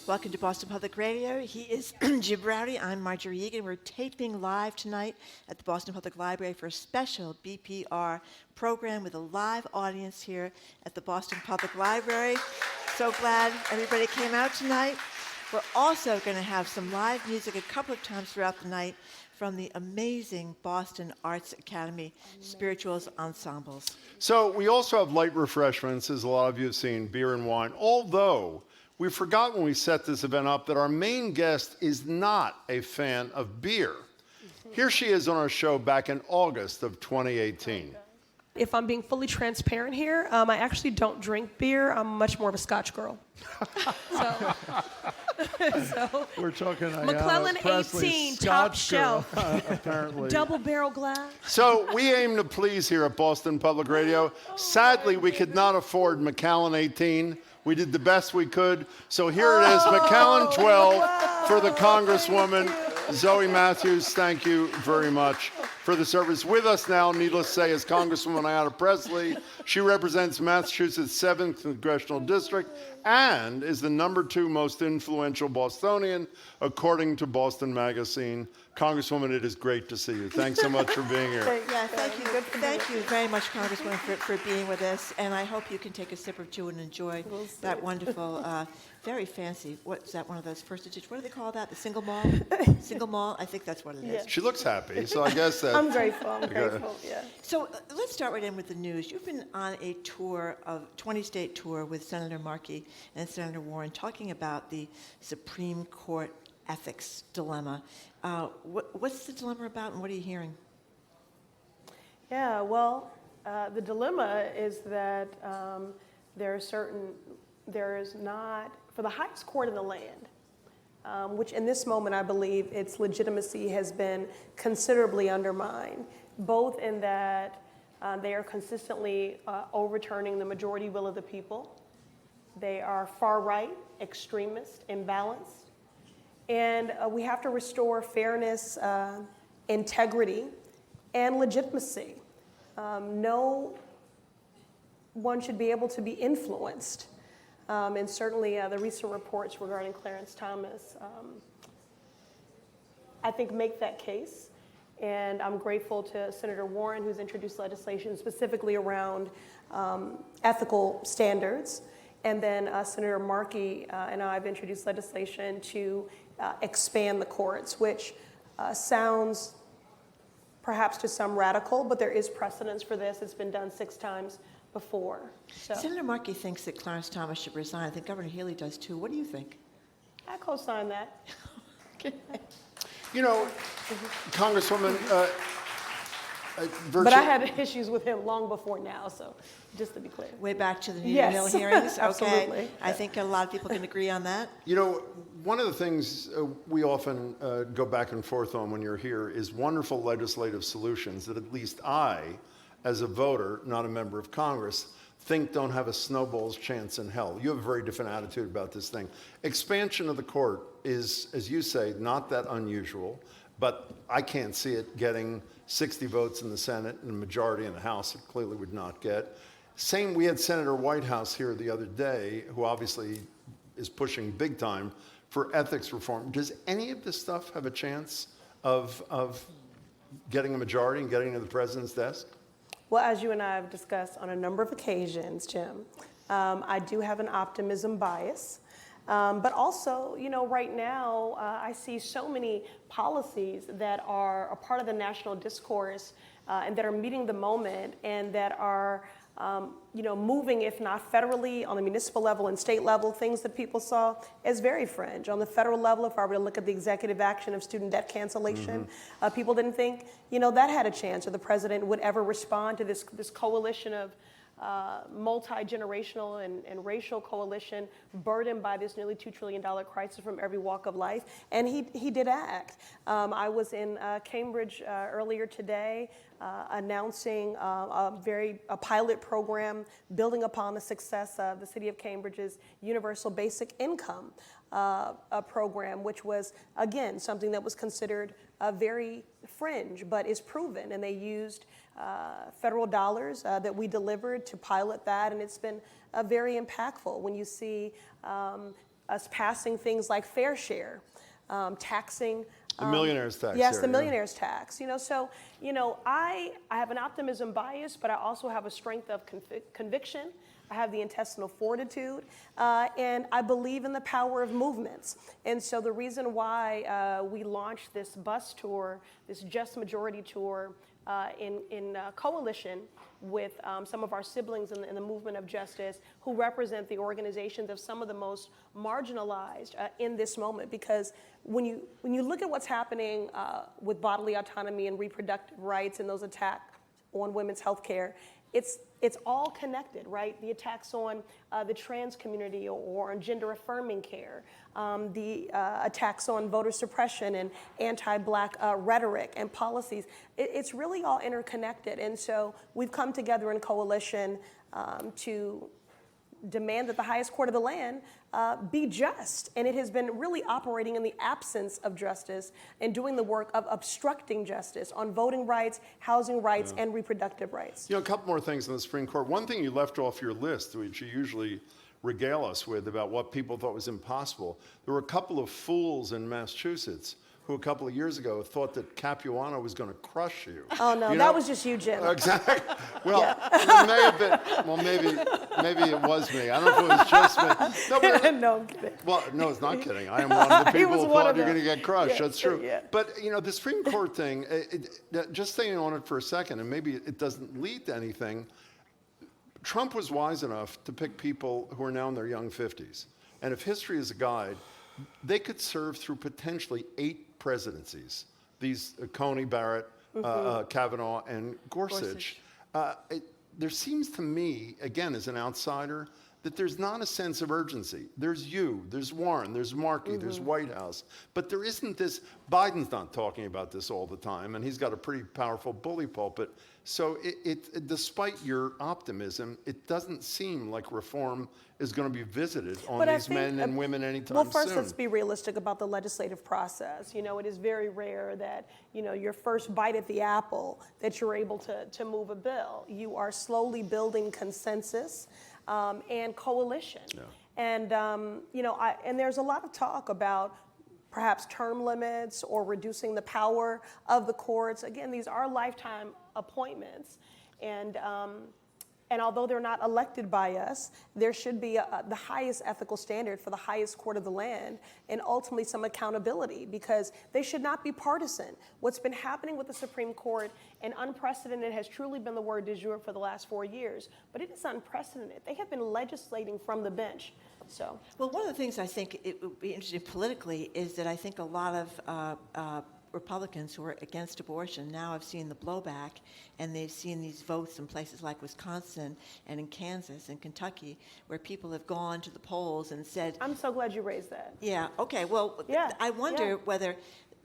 Welcome to Boston Public Radio. He is Jim Rowdy. I'm Marjorie Egan. We're taping live tonight at the Boston Public Library for a special BPR program with a live audience here at the Boston Public Library. So glad everybody came out tonight. We're also going to have some live music a couple of times throughout the night from the amazing Boston Arts Academy Spirituals Ensembles. So we also have light refreshments, as a lot of you have seen, beer and wine, although we forgot when we set this event up that our main guest is not a fan of beer. Here she is on our show back in August of 2018. If I'm being fully transparent here, I actually don't drink beer. I'm much more of a Scotch girl. so We're talking McClellan Ayanna Pressley, 18, top Scotch shelf. girl, apparently. Double barrel glass. So we aim to please here at Boston Public Radio. Sadly, we could not afford Macallan 18. We did the best we could. So here it is, Macallan 12 for the Congresswoman, Zoe Matthews. Thank you very much for the service. With us now, needless to say, is Congresswoman Ayanna Pressley. She represents Massachusetts' 7th Congressional District and is the #2 most influential Bostonian, according to Boston Magazine. Congresswoman, it is great to see you. Thanks so much for being here. Yeah, thank you. Thank you very much, Congresswoman, for being with us. And I hope you can take a sip or two and enjoy that wonderful, very fancy, what's that, one of those first edition, what do they call that? The single malt? Single malt? I think that's what it is. She looks happy, so I guess that... I'm grateful, yeah. So let's start right in with the news. You've been on a tour, 20-state tour with Senator Markey and Senator Warren talking about the Supreme Court ethics dilemma. What's the dilemma about, and what are you hearing? Yeah, well, the dilemma is that there is not, for the highest court in the land, which in this moment I believe its legitimacy has been considerably undermined, both in that they are consistently overturning the majority will of the people. They are far right, extremist, imbalanced. And we have to restore fairness, integrity, and legitimacy. No one should be able to be influenced. And certainly the recent reports regarding Clarence Thomas, I think, make that case. And I'm grateful to Senator Warren, who's introduced legislation specifically around ethical standards. And then Senator Markey and I have introduced legislation to expand the courts, which sounds perhaps to some radical, but there is precedence for this. It's been done 6 times before. So. Senator Markey thinks that Clarence Thomas should resign. I think Governor Healy does too. What do you think? I co-sign that. Okay. You know, Congresswoman, but I had issues with him long before now, so just to be clear. Way back to the New Hill hearings? Okay. Absolutely. I think a lot of people can agree on that. You know, one of the things we often go back and forth on when you're here is wonderful legislative solutions that at least I, as a voter, not a member of Congress, think don't have a snowball's chance in hell. You have a very different attitude about this thing. Expansion of the court is, as you say, not that unusual, but I can't see it getting 60 votes in the Senate and a majority in the House. It clearly would not get. Same, we had Senator Whitehouse here the other day, who obviously is pushing big time for ethics reform. Does any of this stuff have a chance of getting a majority and getting to the president's desk? Well, as you and I have discussed on a number of occasions, Jim, I do have an optimism bias. But also, you know, right now, I see so many policies that are a part of the national discourse and that are meeting the moment and that are, you know, moving, if not federally, on the municipal level and state level, things that people saw as very fringe. On the federal level, if I were to look at the executive action of student debt cancellation, people didn't think, you know, that had a chance or the president would ever respond to this coalition of multi-generational and racial coalition burdened by this nearly $2 trillion crisis from every walk of life. And he did act. I was in Cambridge earlier today announcing a pilot program building upon the success of the city of Cambridge's universal basic income program, which was, again, something that was considered very fringe, but is proven. And they used federal dollars that we delivered to pilot that, and it's been very impactful when you see us passing things like fair share, taxing. The millionaire's tax. Yes, here, the yeah. millionaire's tax. So I have an optimism bias, but I also have a strength of conviction. I have the intestinal fortitude, and I believe in the power of movements. And so the reason why we launched this bus tour, this Just Majority tour, in coalition with some of our siblings in the movement of justice, who represent the organizations of some of the most marginalized in this moment. Because when you look at what's happening with bodily autonomy and reproductive rights and those attacks on women's health care, it's all connected, right? The attacks on the trans community or on gender affirming care, the attacks on voter suppression and anti-Black rhetoric and policies. It's really all interconnected. And so we've come together in coalition to demand that the highest court of the land be just. And it has been really operating in the absence of justice and doing the work of obstructing justice on voting rights, housing rights, and reproductive rights. A couple more things on the Supreme Court. One thing you left off your list, which you usually regale us with about what people thought was impossible. There were a couple of fools in Massachusetts who a couple of years ago thought that Capuano was going to crush you. Oh, no, that was just you, Jim. Exactly. Well, it may have been, well, maybe it was me. I don't know if it was just me. No, but, No, I'm kidding. well, no, it's not kidding. I am one of the He people was who one thought of you're going them. to get crushed. Yeah, That's true. yeah. But, the Supreme Court thing, just staying on it for a second, and maybe it doesn't lead to anything. Trump was wise enough to pick people who are now in their young 50s. And if history is a guide, they could serve through potentially 8 presidencies. These Coney, Barrett, Kavanaugh, and Gorsuch. There seems to me, again, as an outsider, that there's not a sense of urgency. There's you, there's Warren, there's Markey, there's White House. But there isn't this, Biden's not talking about this all the time, and he's got a pretty powerful bully pulpit. So despite your optimism, it doesn't seem like reform is going to be visited on But I these think, men and women anytime well, first, soon. let's be realistic about the legislative process. It is very rare that, your first bite at the apple, that you're able to move a bill. You are slowly building consensus and coalition. Yeah. And, and there's a lot of talk about perhaps term limits or reducing the power of the courts. Again, these are lifetime appointments. And although they're not elected by us, there should be the highest ethical standard for the highest court of the land and ultimately some accountability, because they should not be partisan. What's been happening with the Supreme Court, and unprecedented has truly been the word du jour for the last 4 years, but it is unprecedented. They have been legislating from the bench. So, Well, one of the things I think it would be interesting politically is that I think a lot of Republicans who are against abortion now have seen the blowback, and they've seen these votes in places like Wisconsin and in Kansas and Kentucky, where people have gone to the polls and said, I'm so glad you raised that. yeah, okay, well, Yeah, I wonder yeah. whether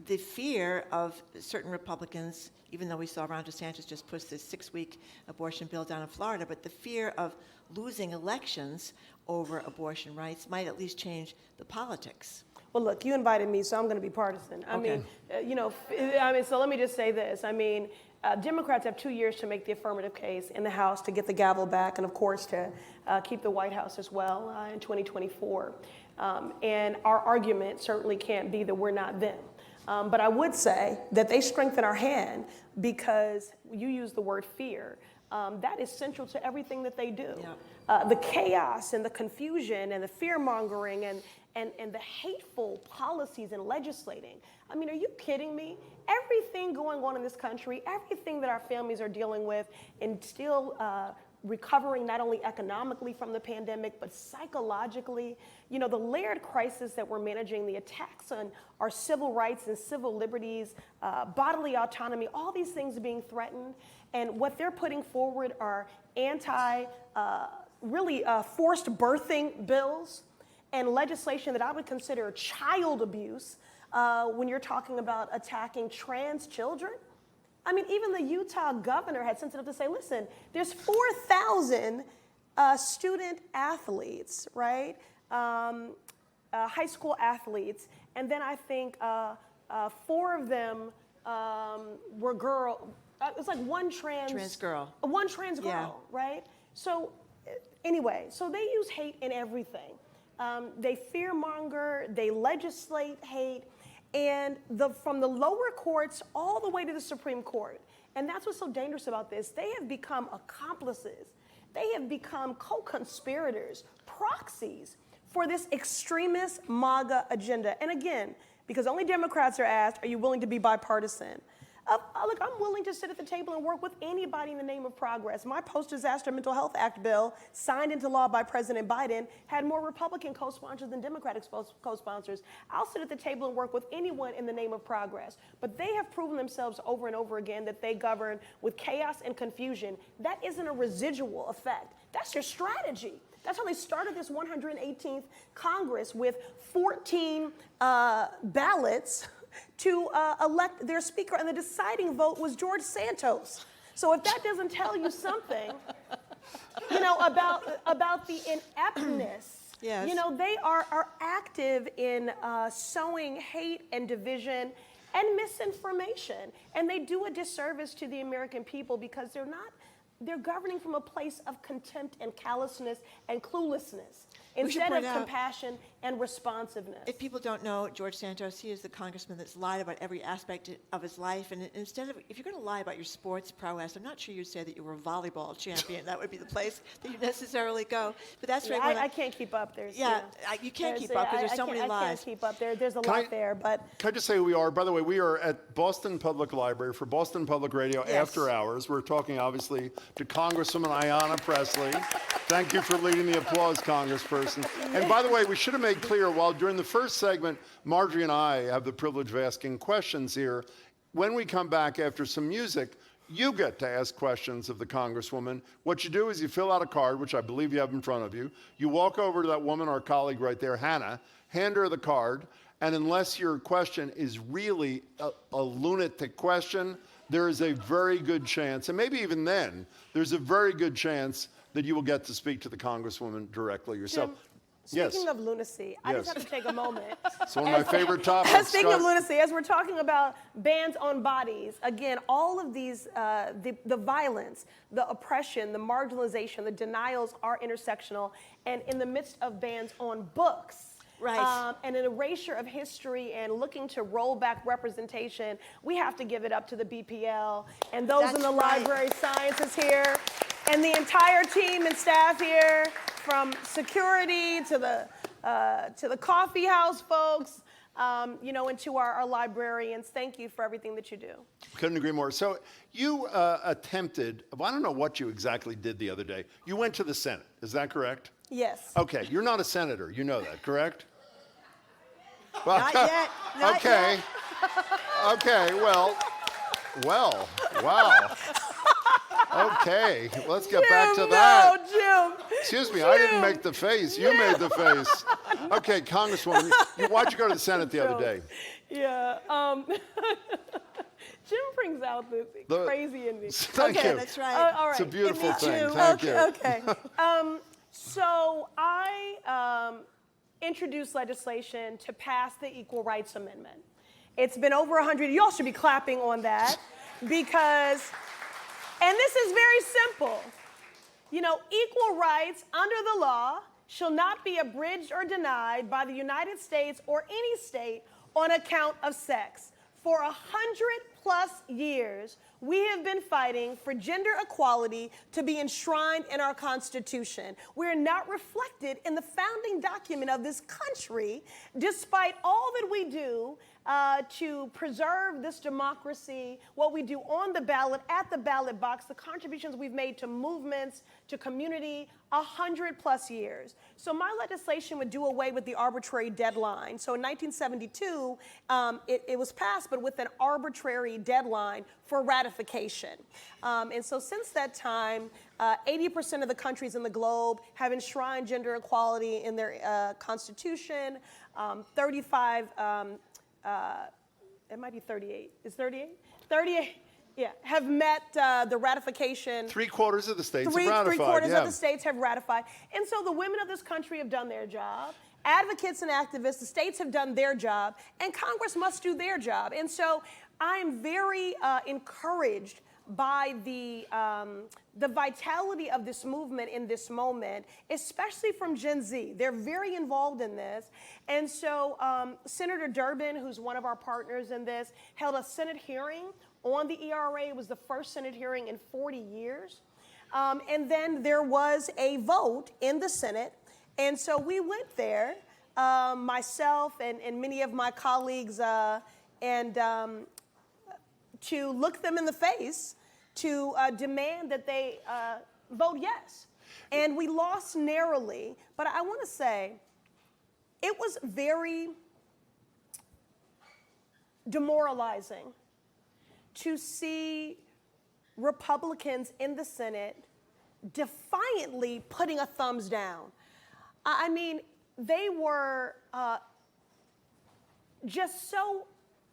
the fear of certain Republicans, even though we saw Ron DeSantis just push this 6-week abortion bill down in Florida, but the fear of losing elections over abortion rights might at least change the politics. Well, look, you invited me, so I'm going to be partisan. Okay. So let me just say this. Democrats have 2 years to make the affirmative case in the House to get the gavel back, and of course to keep the White House as well in 2024. And our argument certainly can't be that we're not them. But I would say that they strengthen our hand because you use the word fear. That is central to everything that they do. Yeah. The chaos and the confusion and the fear-mongering and the hateful policies and legislating. Are you kidding me? Everything going on in this country, everything that our families are dealing with, and still recovering not only economically from the pandemic, but psychologically. The layered crisis that we're managing, the attacks on our civil rights and civil liberties, bodily autonomy, all these things are being threatened. And what they're putting forward are forced birthing bills and legislation that I would consider child abuse when you're talking about attacking trans children. Even the Utah governor had sense enough to say, listen, there's 4,000 student athletes, right? High school athletes. And then I think 4 of them were girl. It's like one trans girl. One trans girl, Yeah. right? So anyway, so they use hate in everything. They fearmonger, they legislate hate, and from the lower courts all the way to the Supreme Court. And that's what's so dangerous about this. They have become accomplices. They have become co-conspirators, proxies for this extremist MAGA agenda. And again, because only Democrats are asked, are you willing to be bipartisan? Look, I'm willing to sit at the table and work with anybody in the name of progress. My Post-Disaster Mental Health Act bill, signed into law by President Biden, had more Republican co-sponsors than Democratic co-sponsors. I'll sit at the table and work with anyone in the name of progress. But they have proven themselves over and over again that they govern with chaos and confusion. That isn't a residual effect. That's their strategy. That's how they started this 118th Congress with 14 ballots to elect their speaker, and the deciding vote was George Santos. So if that doesn't tell you something, about the ineptness, yes. They are active in sowing hate and division and misinformation, and they do a disservice to the American people because they're governing from a place of contempt and callousness and cluelessness instead of compassion and responsiveness. If people don't know George Santos, he is the congressman that's lied about every aspect of his life. And if you're going to lie about your sports prowess, I'm not sure you'd say that you were a volleyball champion. That would be the place that you necessarily go. But that's right. I can't keep up. You can't keep up because there's so many lies. I can't keep up. There's a lot there. But can I just say who we are? By the way, we are at Boston Public Library for Boston Public Radio After Hours. We're talking, obviously, to Congresswoman Ayanna Pressley. Thank you for leading the applause, Congressperson. And by the way, we should have made clear, while during the first segment, Marjorie and I have the privilege of asking questions here, when we come back after some music, you get to ask questions of the Congresswoman. What you do is you fill out a card, which I believe you have in front of you. You walk over to that woman, our colleague right there, Hannah, hand her the card, and unless your question is really a lunatic question, there is a very good chance, and maybe even then, there's a very good chance that you will get to speak to the Congresswoman directly yourself. Jim, speaking of lunacy, I just have to take a moment. It's one of my favorite topics. Speaking of lunacy, as we're talking about bans on bodies, again, all of these, the violence, the oppression, the marginalization, the denials are intersectional, and in the midst of bans on books, right. And an erasure of history and looking to roll back representation, we have to give it up to the BPL and those in the library sciences here, and the entire team and staff here, from security to the coffee house folks, and to our librarians. Thank you for everything that you do. Couldn't agree more. So you attempted, I don't know what you exactly did the other day. You went to the Senate, is that correct? Yes. Okay, you're not a senator, you know that, correct? Not yet. Not yet. Okay, well, wow. Okay, let's get back to that. No, Jim. Excuse me, I didn't make the face. You made the face. Okay, Congresswoman, why'd you go to the Senate the other day? Yeah. Jim brings out the crazy in me. Thank you. That's right. All right. It's a beautiful thing. Too. Thank you. Okay. So I introduced legislation to pass the Equal Rights Amendment. It's been over 100. Y'all should be clapping on that because, and this is very simple. Equal rights under the law shall not be abridged or denied by the United States or any state on account of sex. For 100+ years, we have been fighting for gender equality to be enshrined in our Constitution. We're not reflected in the founding document of this country, despite all that we do to preserve this democracy, what we do on the ballot, at the ballot box, the contributions we've made to movements, to community, 100+ years. So my legislation would do away with the arbitrary deadline. So in 1972, it was passed, but with an arbitrary deadline for ratification. And so since that time, 80% of the countries in the globe have enshrined gender equality in their constitution. 35, it might be 38. Is 38? 38. Yeah, have met the ratification. 3/4 of the states have ratified. 3/4 of the states have ratified. And so the women of this country have done their job. Advocates and activists, the states have done their job, and Congress must do their job. And so I'm very encouraged by the vitality of this movement in this moment, especially from Gen Z. They're very involved in this. And so Senator Durbin, who's one of our partners in this, held a Senate hearing on the ERA. It was the first Senate hearing in 40 years. And then there was a vote in the Senate. And so we went there, myself and many of my colleagues, to look them in the face, to demand that they vote yes. And we lost narrowly, but I want to say it was very demoralizing to see Republicans in the Senate defiantly putting a thumbs down. I mean, they were just so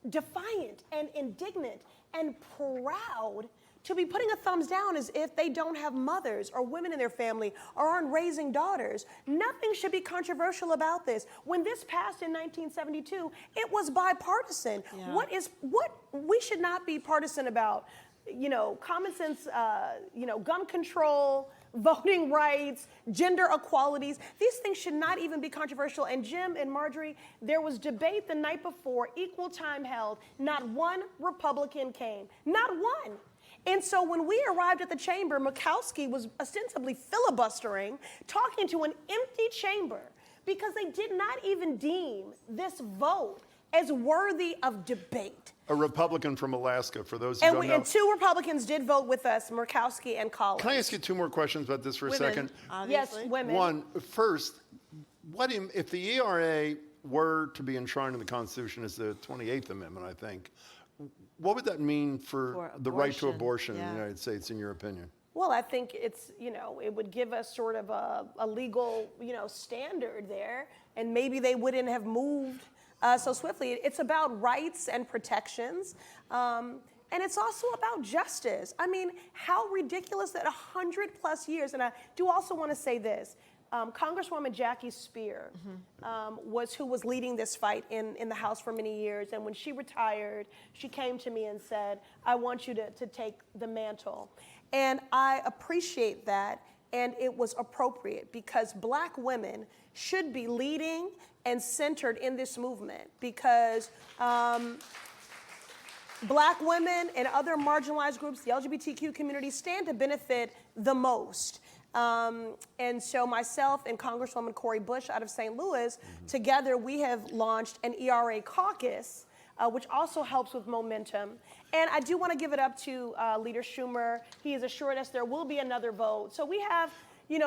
defiant and indignant and proud to be putting a thumbs down as if they don't have mothers or women in their family or aren't raising daughters. Nothing should be controversial about this. When this passed in 1972, it was bipartisan. Yeah. What we should not be partisan about, common sense, gun control, voting rights, gender equalities. These things should not even be controversial. And Jim and Marjorie, there was debate the night before, equal time held. Not one Republican came. Not one. And so when we arrived at the chamber, Murkowski was ostensibly filibustering, talking to an empty chamber, because they did not even deem this vote as worthy of debate. A Republican from Alaska, for those who don't know. And two Republicans did vote with us, Murkowski and Collins. Can I ask you two more questions about this for a second? Obviously. Yes, women. One, first, if the ERA were to be enshrined in the Constitution as the 28th Amendment, I think, what would that mean for the right to abortion in the United States, in your opinion? Well, I think it's, it would give us sort of a legal, standard there, and maybe they wouldn't have moved so swiftly. It's about rights and protections, and it's also about justice. I mean, how ridiculous that 100+ years, and I do also want to say this, Congresswoman Jackie Speer was who was leading this fight in the House for many years, and when she retired, she came to me and said, I want you to take the mantle. And I appreciate that, and it was appropriate, because Black women should be leading and centered in this movement, because Black women and other marginalized groups, the LGBTQ community, stand to benefit the most. And so myself and Congresswoman Cori Bush out of St. Louis, together we have launched an ERA caucus, which also helps with momentum. And I do want to give it up to Leader Schumer. He has assured us there will be another vote. So we have,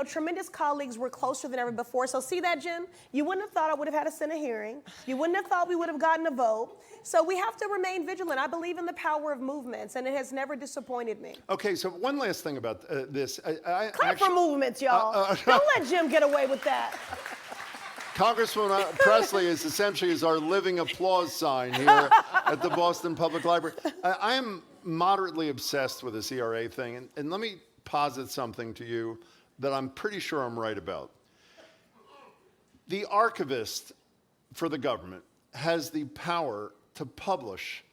tremendous colleagues. We're closer than ever before. So see that, Jim? You wouldn't have thought I would have had a Senate hearing. You wouldn't have thought we would have gotten a vote. So we have to remain vigilant. I believe in the power of movements, and it has never disappointed me. Okay, so one last thing about this. Clap for movements, y'all. Don't let Jim get away with that. Congresswoman Pressley is essentially our living applause sign here at the Boston Public Library. I am moderately obsessed with this ERA thing, and let me posit something to you that I'm pretty sure I'm right about. The archivist for the government has the power to publish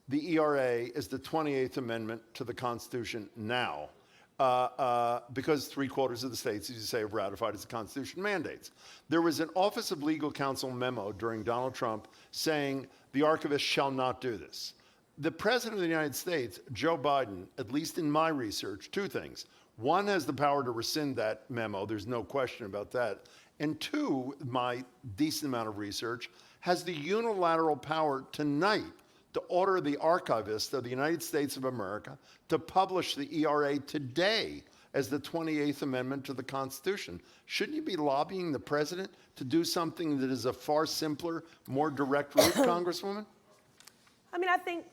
the ERA as the 28th Amendment to the Constitution now, because 3/4 of the states, as you say, have ratified as the Constitution mandates. There was an Office of Legal Counsel memo during Donald Trump saying the archivist shall not do this. The President of the United States, Joe Biden, at least in my research, two things. One, has the power to rescind that memo. There's no question about that. And two, my decent amount of research, has the unilateral power tonight to order the archivist of the United States of America to publish the ERA today as the 28th Amendment to the Constitution. Shouldn't you be lobbying the president to do something that is a far simpler, more direct route, Congresswoman? I mean, I think,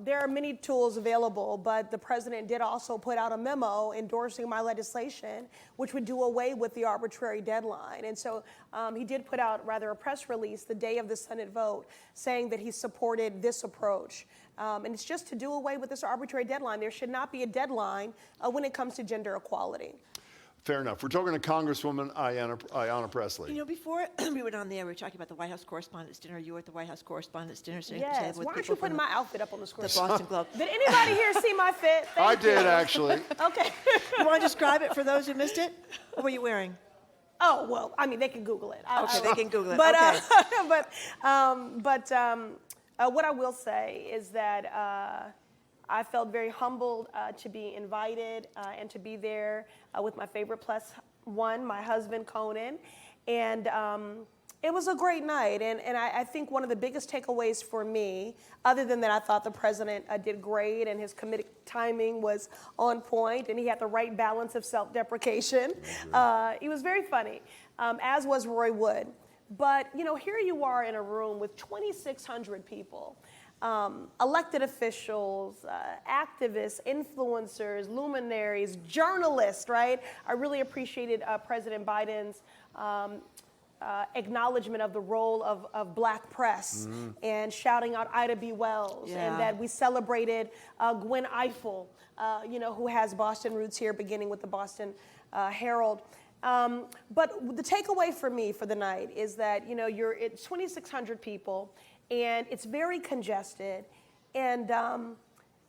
there are many tools available, but the president did also put out a memo endorsing my legislation, which would do away with the arbitrary deadline. And so he did put out rather a press release the day of the Senate vote saying that he supported this approach. And it's just to do away with this arbitrary deadline. There should not be a deadline when it comes to gender equality. Fair enough. We're talking to Congresswoman Ayanna Pressley. You know, before we went on there, we were talking about the White House Correspondents' Dinner. You were at the White House Correspondents' Dinner sitting at the Yes. table with Why aren't people you putting from my outfit up on the screen? the Boston Globe. Did anybody here see my fit? I Thank you. did, actually. Okay. You want to describe it for those who missed it? What were you wearing? Oh, well, I mean, they can Google it. Okay, they can Google it. But, Okay. What I will say is that I felt very humbled to be invited and to be there with my favorite plus one, my husband, Conan. And it was a great night. And I think one of the biggest takeaways for me, other than that I thought the president did great and his comedic timing was on point and he had the right balance of self-deprecation. He was very funny, as was Roy Wood. But, you know, here you are in a room with 2,600 people, elected officials, activists, influencers, luminaries, journalists, right? I really appreciated President Biden's acknowledgement of the role of black press and shouting out Ida B. Wells, and that we celebrated Gwen Ifill, you know, who has Boston roots here, beginning with the Boston Herald. But the takeaway for me for the night is that, you know, it's 2,600 people and it's very congested, and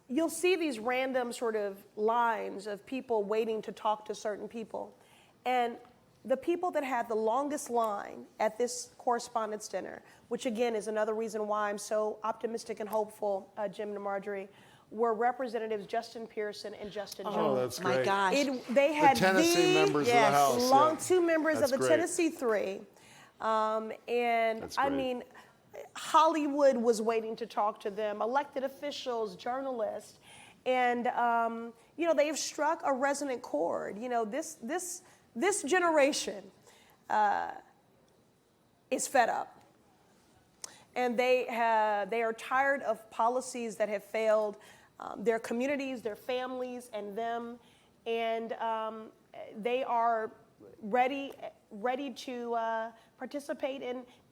you'll see these random sort of lines of people waiting to talk to certain people. And the people that had the longest line at this Correspondents' Dinner, which again is another reason why I'm so optimistic and hopeful, Jim and Marjorie, were Representatives Justin Pearson and Justin Jones. Oh, that's great. My gosh. They had The Tennessee members of the House. two members That's of the great. Tennessee Three. And That's I great. mean, Hollywood was waiting to talk to them, elected officials, journalists. And, you know, they've struck a resonant chord. You know, this generation is fed up. And they are tired of policies that have failed their communities, their families, and them. And they are ready to participate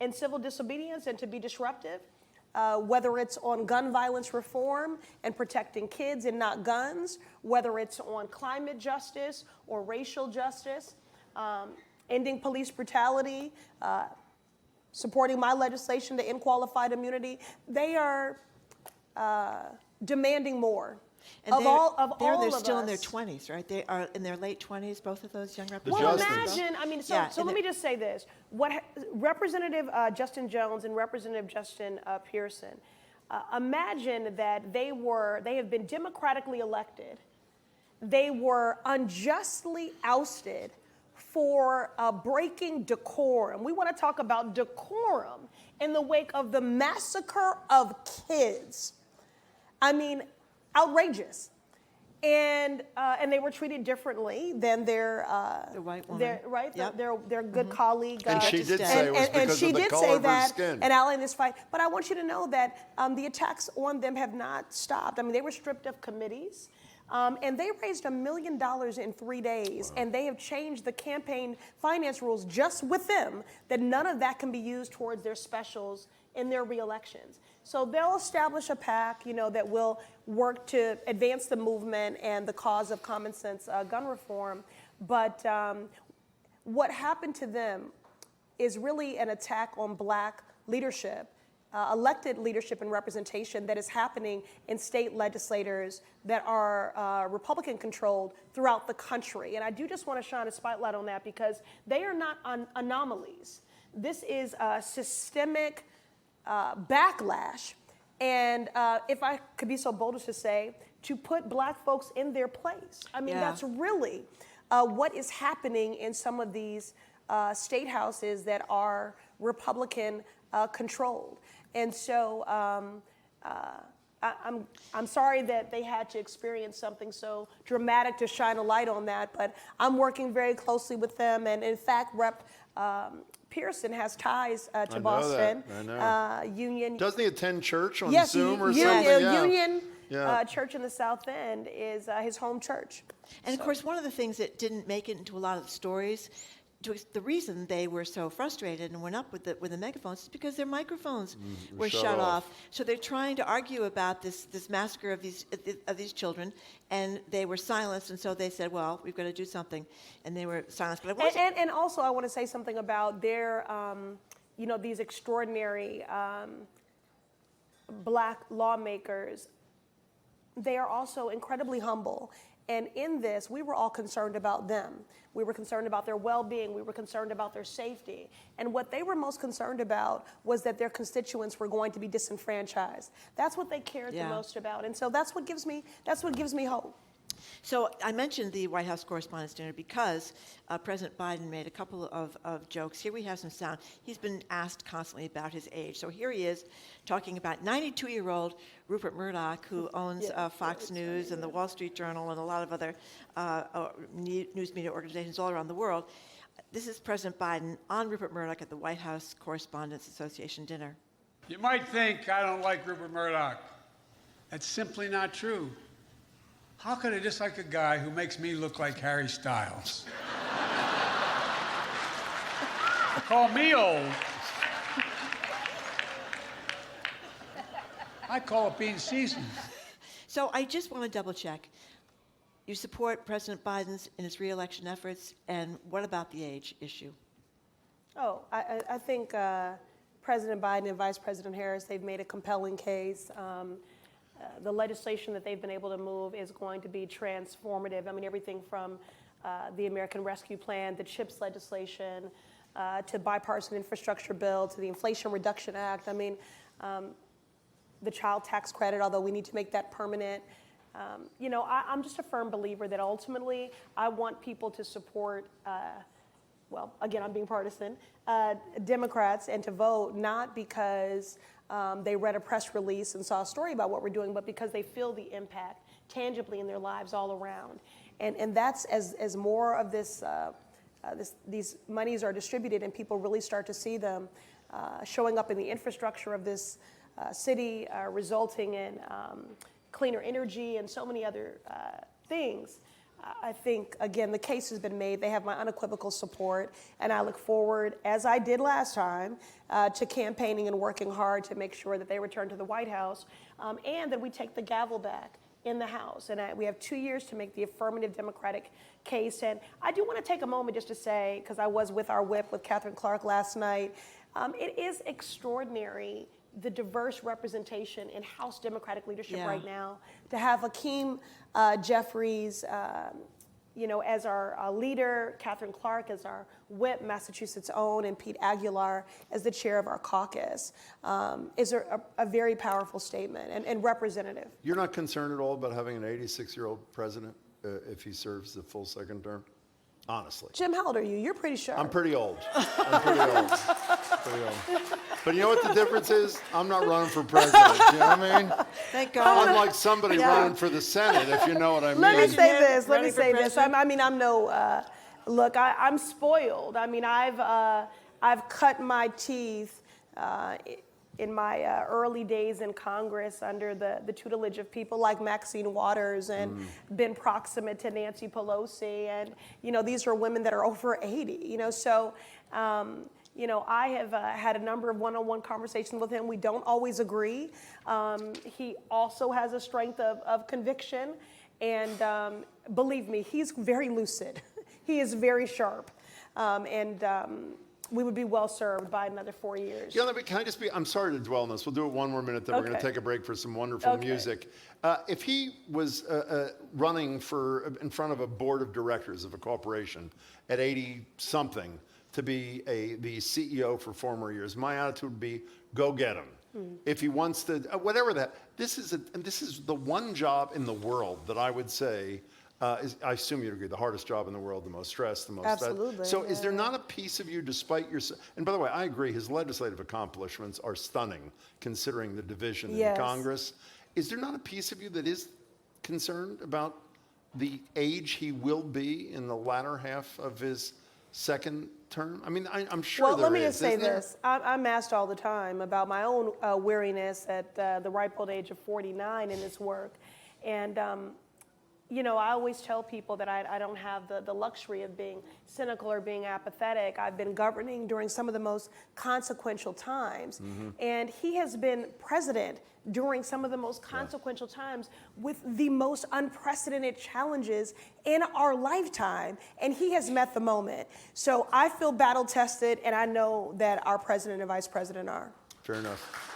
in civil disobedience and to be disruptive, whether it's on gun violence reform and protecting kids and not guns, whether it's on climate justice or racial justice, ending police brutality, supporting my legislation to end qualified immunity. They are demanding more. And they're of still us. in their 20s, right? They are in their late 20s, both of those young Well, representatives. imagine, I mean, so Yeah, let me just say this. Representative Justin Jones and Representative Justin Pearson, imagine that they have been democratically elected. They were unjustly ousted for breaking decorum. We want to talk about decorum in the wake of the massacre of kids. I mean, outrageous. And they were treated differently than their The white woman. their good colleague. And she did Justice say it was because she of the did color say of her that, skin. and Al in this fight. But I want you to know that the attacks on them have not stopped. I mean, they were stripped of committees. And they raised $1 million in 3 days, and they have changed the campaign finance rules just with them, that none of that can be used towards their specials in their re-elections. So they'll establish a PAC, you know, that will work to advance the movement and the cause of common sense gun reform. But what happened to them is really an attack on black leadership. Elected leadership and representation that is happening in state legislators that are Republican-controlled throughout the country. And I do just want to shine a spotlight on that because they are not anomalies. This is a systemic backlash. And if I could be so bold as to say, to put black folks in their place. I mean, that's really what is happening in some of these state houses that are Republican controlled. And so I'm sorry that they had to experience something so dramatic to shine a light on that, but I'm working very closely with them. And in fact, Rep. Pearson has ties to Boston. I know. Union. Doesn't he attend church on Yes, Zoom or Union, something? Yeah. Union Yeah. Church in the South End is his home church. And of course, one of the things that didn't make it into a lot of the stories the reason they were so frustrated and went up with the megaphones is because their microphones were shut shut off. off. So they're trying to argue about this massacre of these children, and they were silenced. And so they said, "Well, we've got to do something," and they were silenced. But I want to And also, I want to say something about their, these extraordinary black lawmakers. They are also incredibly humble. And in this, we were all concerned about them. We were concerned about their well-being. We were concerned about their safety. And what they were most concerned about was that their constituents were going to be disenfranchised. That's what they cared the most about. And so that's what gives me hope. So I mentioned the White House Correspondents' Dinner because President Biden made a couple of jokes. Here we have some sound. He's been asked constantly about his age. So here he is talking about 92-year-old Rupert Murdoch, who owns Fox News and the Wall Street Journal and a lot of other news media organizations all around the world. This is President Biden on Rupert Murdoch at the White House Correspondents Association dinner. You might think I don't like Rupert Murdoch. That's simply not true. How could I dislike a guy who makes me look like Harry Styles? Call me old. I call it being seasoned. So I just want to double check. You support President Biden's in his re-election efforts, and what about the age issue? Oh, I think President Biden and Vice President Harris, they've made a compelling case. The legislation that they've been able to move is going to be transformative. I mean, everything from the American Rescue Plan, the CHIPS legislation, to bipartisan infrastructure bill, to the Inflation Reduction Act. I mean, the child tax credit, although we need to make that permanent. I'm just a firm believer that ultimately I want people to support, well, again, I'm being partisan, Democrats, and to vote not because they read a press release and saw a story about what we're doing, but because they feel the impact tangibly in their lives all around. And that's as more of these monies are distributed and people really start to see them showing up in the infrastructure of this city, resulting in cleaner energy and so many other things. I think, again, the case has been made. They have my unequivocal support, and I look forward, as I did last time, to campaigning and working hard to make sure that they return to the White House and that we take the gavel back in the House. And we have 2 years to make the affirmative Democratic case. And I do want to take a moment just to say, because I was with our whip with Catherine Clark last night, it is extraordinary the diverse representation in House Democratic leadership right now. To have Hakeem Jeffries, as our leader, Catherine Clark as our whip, Massachusetts' own, and Pete Aguilar as the chair of our caucus is a very powerful statement and representative. You're not concerned at all about having an 86-year-old president if he serves the full second term? Honestly. Jim, how old are you? You're pretty sharp. I'm pretty old. Pretty old. But you know what the difference is? I'm not running for president. You know what I mean? Thank God. Unlike somebody running for the Senate, if you know what I mean. Let me say this. Running for president? I'm no. Look, I'm spoiled. I mean, I've cut my teeth in my early days in Congress under the tutelage of people like Maxine Waters and been proximate to Nancy Pelosi. And, these are women that are over 80, so, I have had a number of one-on-one conversations with him. We don't always agree. He also has a strength of conviction. And believe me, he's very lucid. He is very sharp. We would be well served by another 4 years. Yeah, can I just I'm sorry to dwell on this. We'll do it one more minute, then we're going to take a break for some wonderful music. If he was running in front of a board of directors of a corporation at 80-something to be the CEO for 4 more years, my attitude would be, go get him. If he wants to, whatever that, this is the one job in the world that I would say, I assume you'd agree, the hardest job in the world, the most stress, the most... Absolutely. So is there not a piece of you, despite your... And by the way, I agree, his legislative accomplishments are stunning, considering the division in Congress. Is there not a piece of you that is concerned about the age he will be in the latter half of his second term? I mean, I'm sure there is. Well, let me just say this. I'm asked all the time about my own weariness at the ripe old age of 49 in this work. And you know, I always tell people that I don't have the luxury of being cynical or being apathetic. I've been governing during some of the most consequential times. And he has been president during some of the most consequential times with the most unprecedented challenges in our lifetime. And he has met the moment. So I feel battle tested, and I know that our president and vice president are. Fair enough.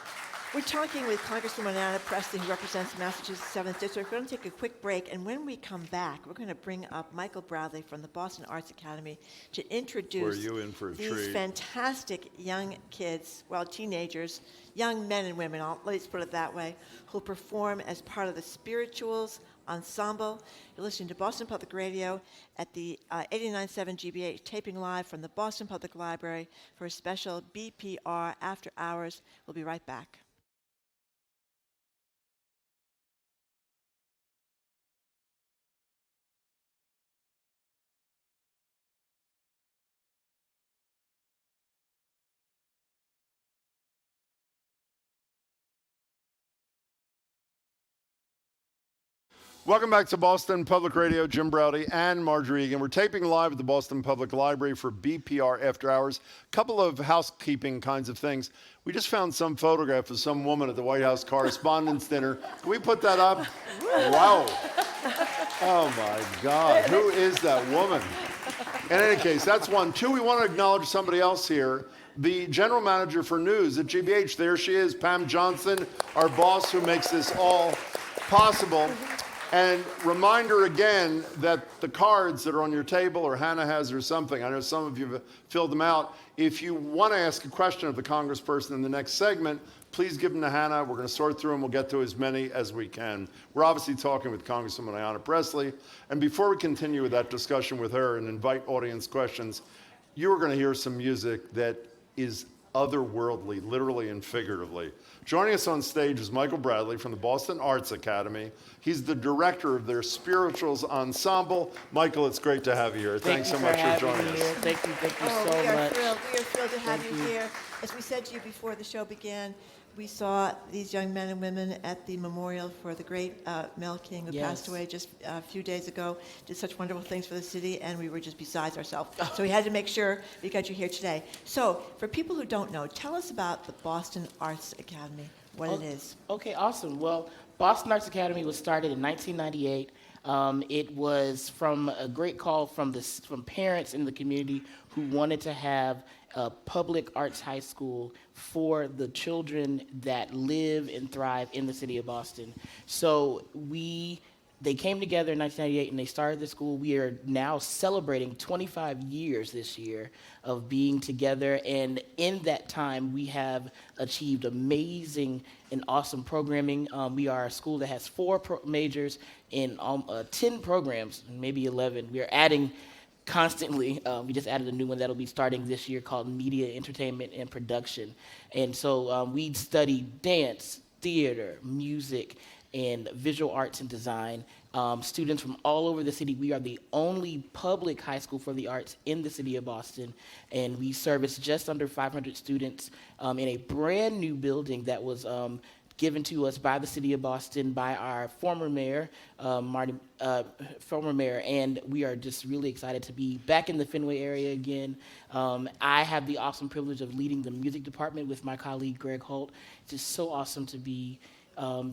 We're talking with Congresswoman Ayanna Pressley, who represents Massachusetts 7th District. We're going to take a quick break, and when we come back, we're going to bring up Michael Bradley from the Boston Arts Academy to introduce Were you in for a these treat? fantastic young kids, well, teenagers, young men and women, let's put it that way, who perform as part of the Spirituals Ensemble. You're listening to Boston Public Radio at the 89.7 GBH, taping live from the Boston Public Library for a special BPR After Hours. We'll be right back. Welcome back to Boston Public Radio. Jim Browdy and Marjorie Egan. We're taping live at the Boston Public Library for BPR After Hours. Couple of housekeeping kinds of things. We just found some photograph of some woman at the White House Correspondents' Dinner. Can we put that up? Wow. Oh, my God. Who is that woman? In any case, that's one. Two, we want to acknowledge somebody else here. The general manager for news at GBH. There she is, Pam Johnson, our boss who makes this all possible. And reminder again that the cards that are on your table, or Hannah has or something, I know some of you have filled them out. If you want to ask a question of the congressperson in the next segment, please give them to Hannah. We're going to sort through them. We'll get to as many as we can. We're obviously talking with Congresswoman Ayanna Pressley. And before we continue with that discussion with her and invite audience questions, you are going to hear some music that is otherworldly, literally and figuratively. Joining us on stage is Michael Bradley from the Boston Arts Academy. He's the director of their Spirituals Ensemble. Michael, it's great to have you here. Thanks so much for joining us. Thank you Oh, so we are much. thrilled. We are thrilled to have Thank you you. here. As we said to you before the show began, we saw these young men and women at the memorial for the great Mel King, who passed Yes. away just a few days ago, did such wonderful things for the city, and we were just besides ourselves. So we had to make sure we got you here today. So for people who don't know, tell us about the Boston Arts Academy, what it is. Okay, awesome. Well, Boston Arts Academy was started in 1998. It was from a great call from parents in the community who wanted to have a public arts high school for the children that live and thrive in the city of Boston. So they came together in 1998 and they started the school. We are now celebrating 25 years this year of being together. And in that time, we have achieved amazing and awesome programming. We are a school that has 4 majors and 10 programs, maybe 11. We are adding constantly. We just added a new one that'll be starting this year called Media, Entertainment, and Production. And so we study dance, theater, music, and visual arts and design. Students from all over the city. We are the only public high school for the arts in the city of Boston, and we service just under 500 students in a brand new building that was given to us by the city of Boston, by our former mayor, and we are just really excited to be back in the Fenway area again. I have the awesome privilege of leading the music department with my colleague Greg Holt. It's just so awesome to be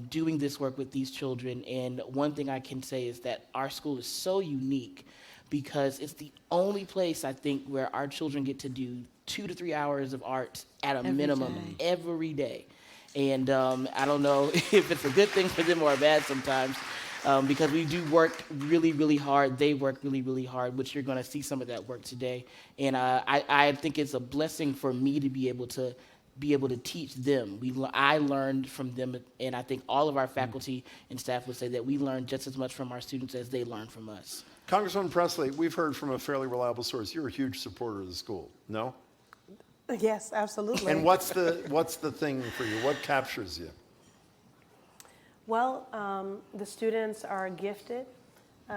doing this work with these children. And one thing I can say is that our school is so unique because it's the only place, I think, where our children get to do 2 to 3 hours of art at a minimum every day. And I don't know if it's a good thing for them or a bad sometimes, because we do work really, really hard. They work really, really hard, which you're going to see some of that work today. And I think it's a blessing for me to be able to teach them. I learned from them, and I think all of our faculty and staff would say that we learn just as much from our students as they learn from us. Congresswoman Pressley, we've heard from a fairly reliable source. You're a huge supporter of the school, no? Yes, absolutely. And what's the thing for you? What captures you? Well, the students are gifted.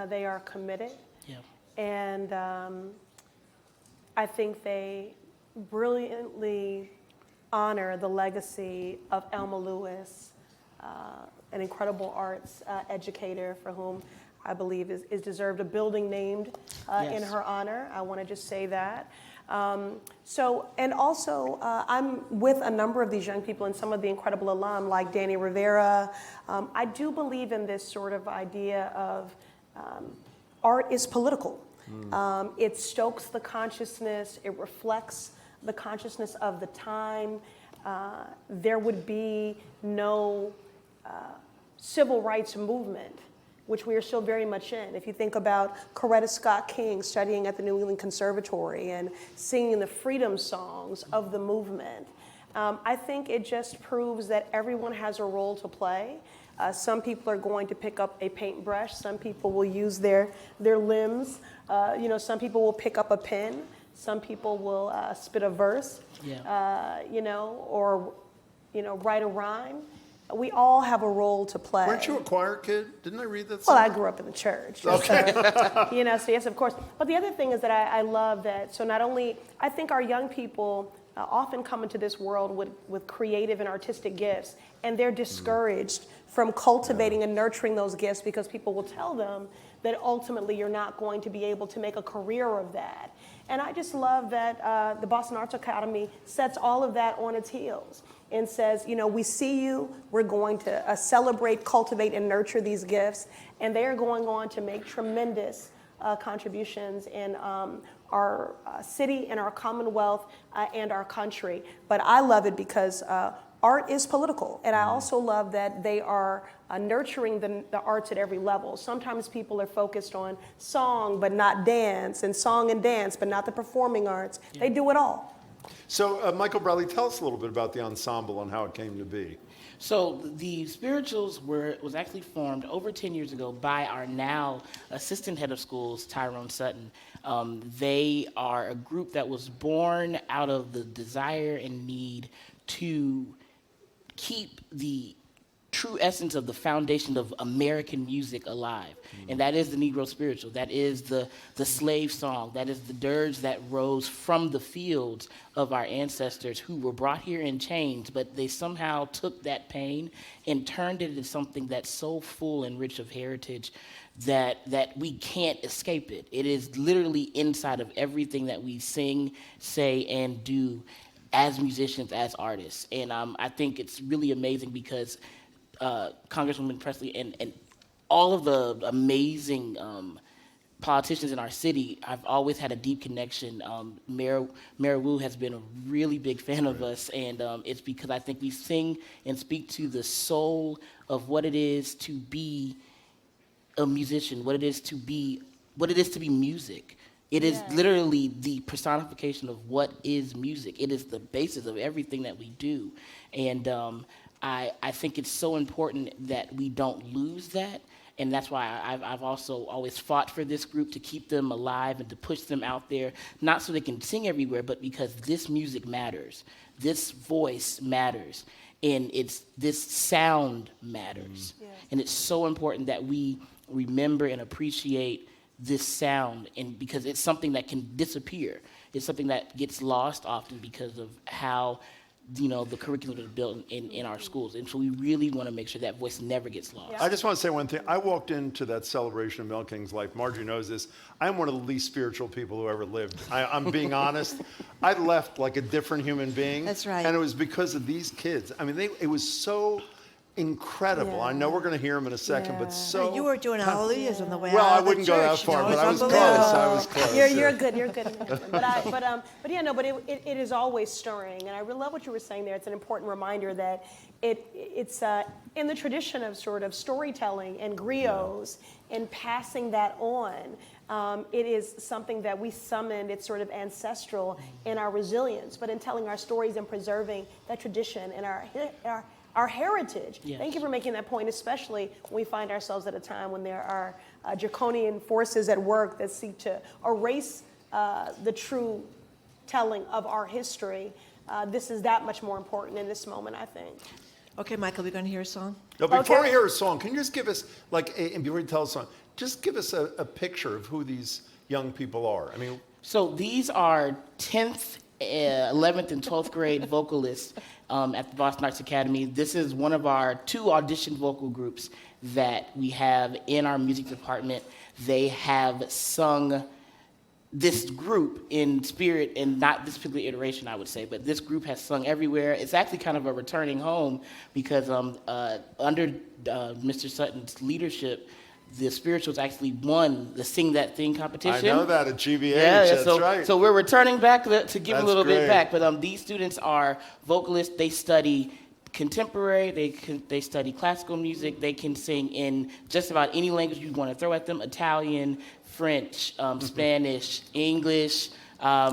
They are committed. Yeah. And I think they brilliantly honor the legacy of Elma Lewis, an incredible arts educator for whom I believe is deserved a building named in Yes. her honor. I want to just say that. And also, I'm with a number of these young people and some of the incredible alum like Danny Rivera. I do believe in this sort of idea of art is political. It stokes the consciousness, it reflects the consciousness of the time. There would be no civil rights movement, which we are still very much in. If you think about Coretta Scott King studying at the New England Conservatory and singing the freedom songs of the movement, I think it just proves that everyone has a role to play. Some people are going to pick up a paintbrush. Some people will use their limbs. Some people will pick up a pen. Some people will spit a verse, or write a rhyme. We all have a role to play. Weren't you a choir kid? Didn't I read that Well, somewhere? I grew up in the church. Okay. So yes, of course. But the other thing is that I love that. So not only, I think our young people often come into this world with creative and artistic gifts, and they're discouraged from cultivating and nurturing those gifts because people will tell them that ultimately you're not going to be able to make a career of that. And I just love that the Boston Arts Academy sets all of that on its heels and says, we see you, we're going to celebrate, cultivate, and nurture these gifts, and they are going on to make tremendous contributions in our city and our Commonwealth and our country. But I love it because art is political, and I also love that they are nurturing the arts at every level. Sometimes people are focused on song but not dance, and song and dance but not the performing arts. Yeah. They do it all. So, Michael Bradley, tell us a little bit about the ensemble and how it came to be. So the Spirituals was actually formed over 10 years ago by our now assistant head of schools, Tyrone Sutton. They are a group that was born out of the desire and need to keep the true essence of the foundation of American music alive. And that is the Negro spiritual. That is the slave song. That is the dirge that rose from the fields of our ancestors who were brought here in chains, but they somehow took that pain and turned it into something that's so full and rich of heritage that we can't escape it. It is literally inside of everything that we sing, say, and do as musicians, as artists. And I think it's really amazing because Congresswoman Pressley and all of the amazing politicians in our city, I've always had a deep connection. Mayor Wu has been a really big fan of us, and it's because I think we sing and speak to the soul of what it is to be a musician, what it is to be music. It is literally the personification of what is music. It is the basis of everything that we do. And I think it's so important that we don't lose that. And that's why I've also always fought for this group to keep them alive and to push them out there, not so they can sing everywhere, but because this music matters. This voice matters. And this sound matters. Yes. And it's so important that we remember and appreciate this sound, and because it's something that can disappear. It's something that gets lost often because of how the curriculum is built in our schools. And so we really want to make sure that voice never gets lost. I just want to say one thing. I walked into that celebration of Mel King's life. Marjorie knows this. I'm one of the least spiritual people who ever lived. I'm being honest. I left like a different human being. That's right. And it was because of these kids. I mean, it was so incredible. Yeah. I know we're going to hear them in a second, but so... You were doing hallelujahs on the way Well, out I of the wouldn't go that church, far, but it's I was close. unbelievable. I was close. You're good. You're good. But it is always stirring, and I really love what you were saying there. It's an important reminder that it's in the tradition of sort of storytelling and griots and passing that on. It is something that we summoned. It's sort of ancestral in our resilience, but in telling our stories and preserving that tradition and our heritage. Yes. Thank you for making that point, especially when we find ourselves at a time when there are draconian forces at work that seek to erase the true telling of our history. This is that much more important in this moment, I think. Okay, Michael, we're going to hear a song? No, before we hear a song, can you just give us, and before you tell us a song, just give us a picture of who these young people are? I mean... So these are 10th 11th and 12th grade vocalist at the Boston Arts Academy. This is one of our 2 audition vocal groups that we have in our music department. They have sung this group in spirit, and not this particular iteration, I would say, but this group has sung everywhere. It's actually kind of a returning home because under Mr. Sutton's leadership, the Spirituals actually won the Sing That Thing competition. I know that at GBH, Yeah, that's so, right. So we're returning back to give That's a little great. bit back. But these students are vocalists. They study contemporary. They study classical music. They can sing in just about any language you want to throw at them: Italian, French, Spanish, English.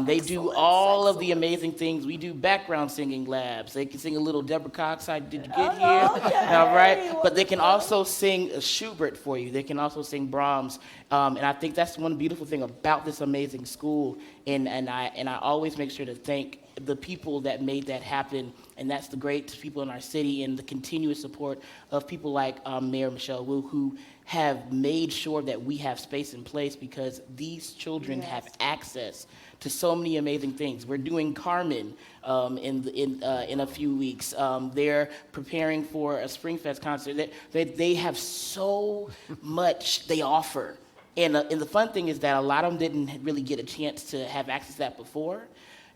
They do all of the amazing things. We do background singing labs. They can sing a little Deborah Cox, I Did You Get Here? Okay. All right? But they can also sing Schubert for you. They can also sing Brahms. And I think that's one beautiful thing about this amazing school. And I always make sure to thank the people that made that happen. And that's the great people in our city and the continuous support of people like Mayor Michelle Wu, who have made sure that we have space in place because these children have access to so many amazing things. We're doing Carmen in a few weeks. They're preparing for a Springfest concert. They have so much they offer. And the fun thing is that a lot of them didn't really get a chance to have access to that before.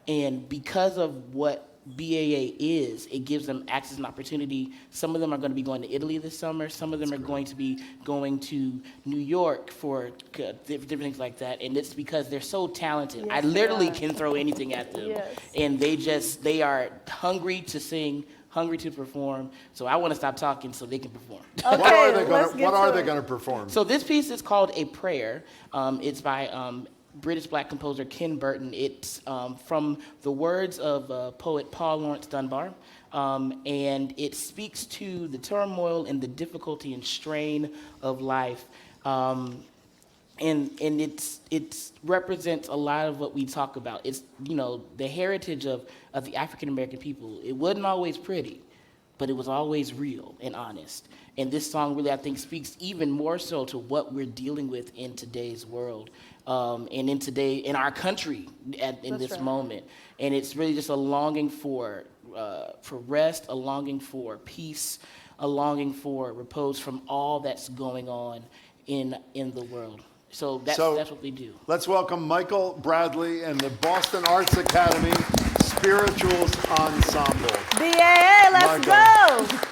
And because of what BAA is, it gives them access and opportunity. Some of them are going to be going to Italy this summer. Some of them are going to be going to New York for different things like that. And it's because they're so talented. I literally can throw anything at them. Yes. And they are hungry to sing, hungry to perform. So I want to stop talking so they can perform. Okay, What are they going to perform? So this piece is called A Prayer. It's by British Black composer Ken Burton. It's from the words of poet Paul Laurence Dunbar, and it speaks to the turmoil and the difficulty and strain of life. And it represents a lot of what we talk about. It's, the heritage of the African American people. It wasn't always pretty, but it was always real and honest. And this song really, I think, speaks even more so to what we're dealing with in today's world, and in our country in this moment. And it's really just a longing for rest, a longing for peace, a longing for repose from all that's going on in the world. So that's what we do. Let's welcome Michael Bradley and the Boston Arts Academy Spirituals Ensemble. BAA, let's Michael. go.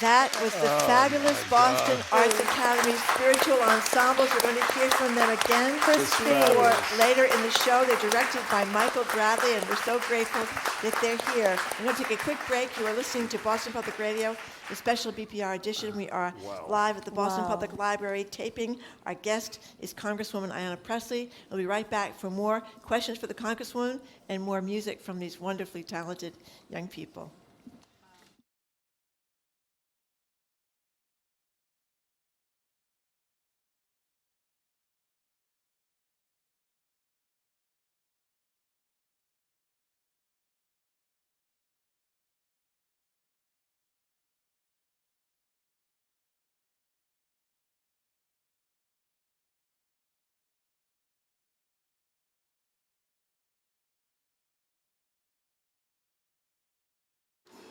That was the fabulous Boston Arts Academy Spiritual Ensembles. We're going to hear from them again before later in the show. They're directed by Michael Bradley, and we're so grateful that they're here. We're going to take a quick break. You are listening to Boston Public Radio, the special BPR edition. We are live at the Boston Public Library taping. Our guest is Congresswoman Ayanna Pressley. We'll be right back for more questions for the Congresswoman and more music from these wonderfully talented young people.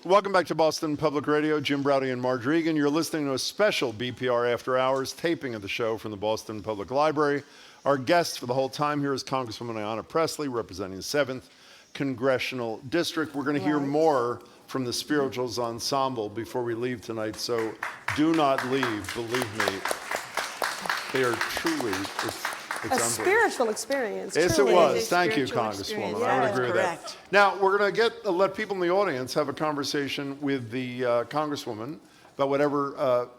Welcome back to Boston Public Radio. Jim Browdy and Marge Regan. You're listening to a special BPR After Hours taping of the show from the Boston Public Library. Our guest for the whole time here is Congresswoman Ayanna Pressley, representing the 7th Congressional District. We're going to hear more from the Spirituals Ensemble before we leave tonight, so do not leave, believe me. They are truly, it's A spiritual experience. Yes, truly. it was. It is a Thank you, spiritual Congresswoman. experience. I would Yes, agree with that. correct. Now, we're going to let people in the audience have a conversation with the Congresswoman about whatever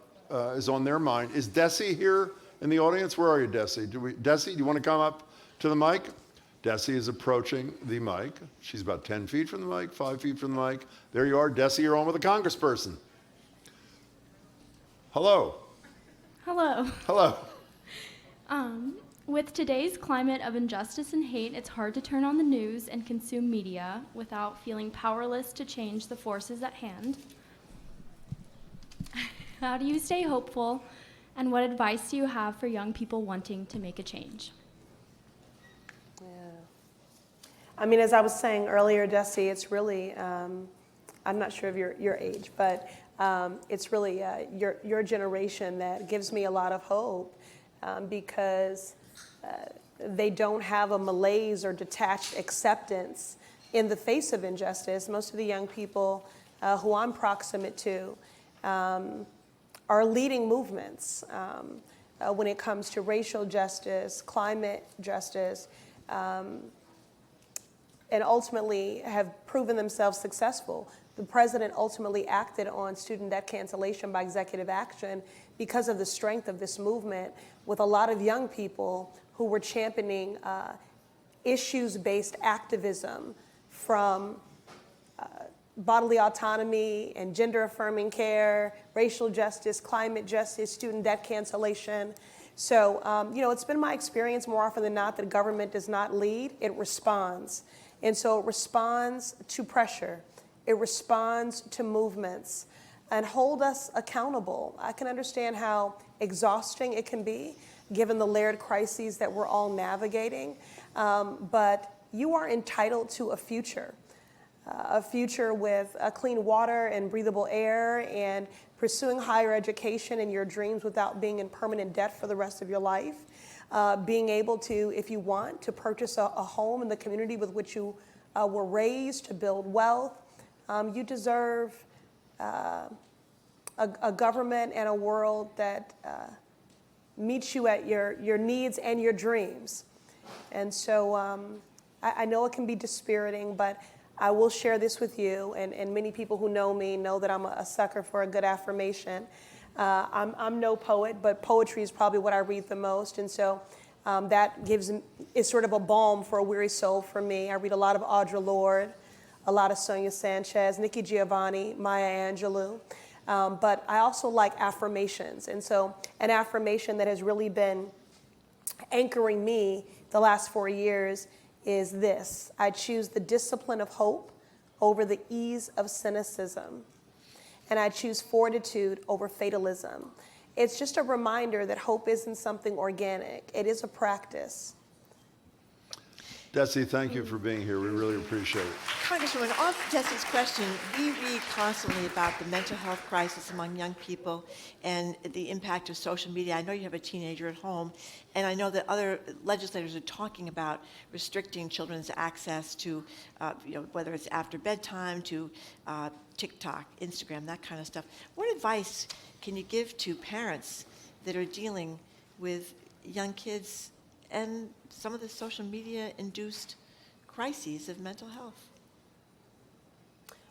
is on their mind. Is Desi here in the audience? Where are you, Desi? Desi, do you want to come up to the mic? Desi is approaching the mic. She's about 10 feet from the mic, 5 feet from the mic. There you are. Desi, you're on with a congressperson. Hello. Hello. Hello. With today's climate of injustice and hate, it's hard to turn on the news and consume media without feeling powerless to change the forces at hand. How do you stay hopeful, and what advice do you have for young people wanting to make a change? I mean, as I was saying earlier, Desi, it's really, I'm not sure of your age, but it's really your generation that gives me a lot of hope because they don't have a malaise or detached acceptance in the face of injustice. Most of the young people who I'm proximate to are leading movements when it comes to racial justice, climate justice, and ultimately have proven themselves successful. The president ultimately acted on student debt cancellation by executive action because of the strength of this movement with a lot of young people who were championing issues-based activism from bodily autonomy and gender-affirming care, racial justice, climate justice, student debt cancellation. So, it's been my experience more often than not that government does not lead, it responds. And so it responds to pressure. It responds to movements and hold us accountable. I can understand how exhausting it can be given the layered crises that we're all navigating. But you are entitled to a future with clean water and breathable air and pursuing higher education and your dreams without being in permanent debt for the rest of your life. Being able to, if you want, to purchase a home in the community with which you were raised, to build wealth. You deserve a government and a world that meets you at your needs and your dreams. And so I know it can be dispiriting, but I will share this with you, and many people who know me know that I'm a sucker for a good affirmation. I'm no poet, but poetry is probably what I read the most, and so that is sort of a balm for a weary soul for me. I read a lot of Audre Lorde, a lot of Sonia Sanchez, Nikki Giovanni, Maya Angelou, but I also like affirmations, and so an affirmation that has really been anchoring me the last 4 years is this: I choose the discipline of hope over the ease of cynicism. And I choose fortitude over fatalism. It's just a reminder that hope isn't something organic. It is a practice. Desi, thank you for being here. We really appreciate it. Congresswoman, off Tessie's question, we read constantly about the mental health crisis among young people and the impact of social media. I know you have a teenager at home, and I know that other legislators are talking about restricting children's access to, whether it's after bedtime, to TikTok, Instagram, that kind of stuff. What advice can you give to parents that are dealing with young kids and some of the social media-induced crises of mental health?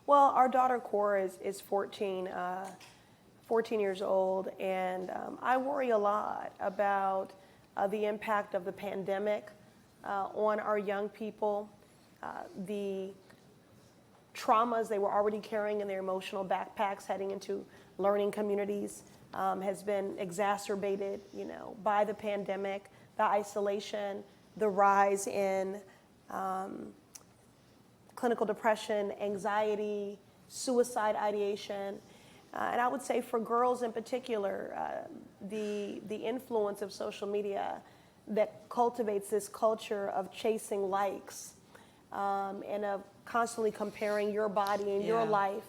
Well, our daughter Cora is 14 years old, and I worry a lot about the impact of the pandemic on our young people, the traumas they were already carrying in their emotional backpacks heading into learning communities has been exacerbated, by the pandemic, the isolation, the rise in clinical depression, anxiety, suicide ideation. And I would say for girls in particular, the influence of social media that cultivates this culture of chasing likes and of constantly comparing your body and your life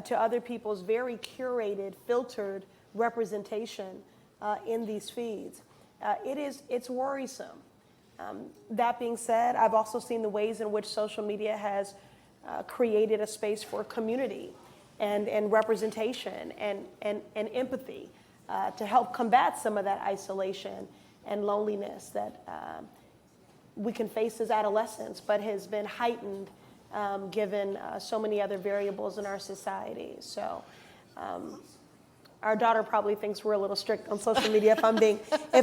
to other people's very curated, filtered representation in these feeds. It's worrisome. That being said, I've also seen the ways in which social media has created a space for community and representation and empathy to help combat some of that isolation and loneliness that we can face as adolescents, but has been heightened given so many other variables in our society. So our daughter probably thinks we're a little strict on social media, if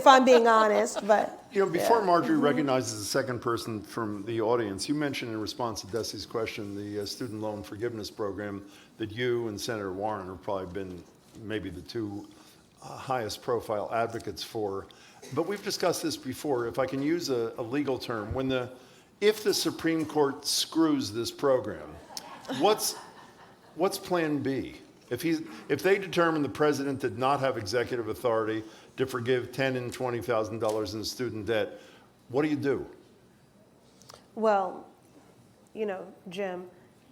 I'm being honest. But before Marjorie recognizes the second person from the audience, you mentioned in response to Desi's question the student loan forgiveness program that you and Senator Warren have probably been maybe the two highest profile advocates for. But we've discussed this before. If I can use a legal term, if the Supreme Court screws this program, what's Plan B? If they determine the president did not have executive authority to forgive $10,000 and $20,000 in student debt, what do you do? Well, Jim,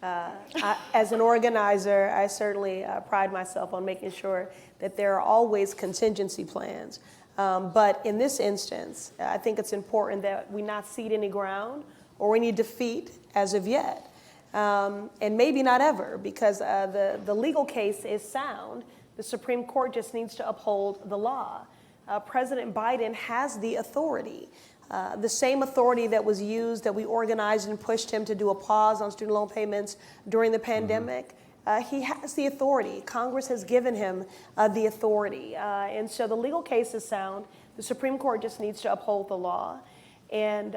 as an organizer, I certainly pride myself on making sure that there are always contingency plans. But in this instance, I think it's important that we not cede any ground or any defeat as of yet. And maybe not ever, because the legal case is sound. The Supreme Court just needs to uphold the law. President Biden has the authority, the same authority that was used, that we organized and pushed him to do a pause on student loan payments during the pandemic. He has the authority. Congress has given him the authority. And so the legal case is sound. The Supreme Court just needs to uphold the law. And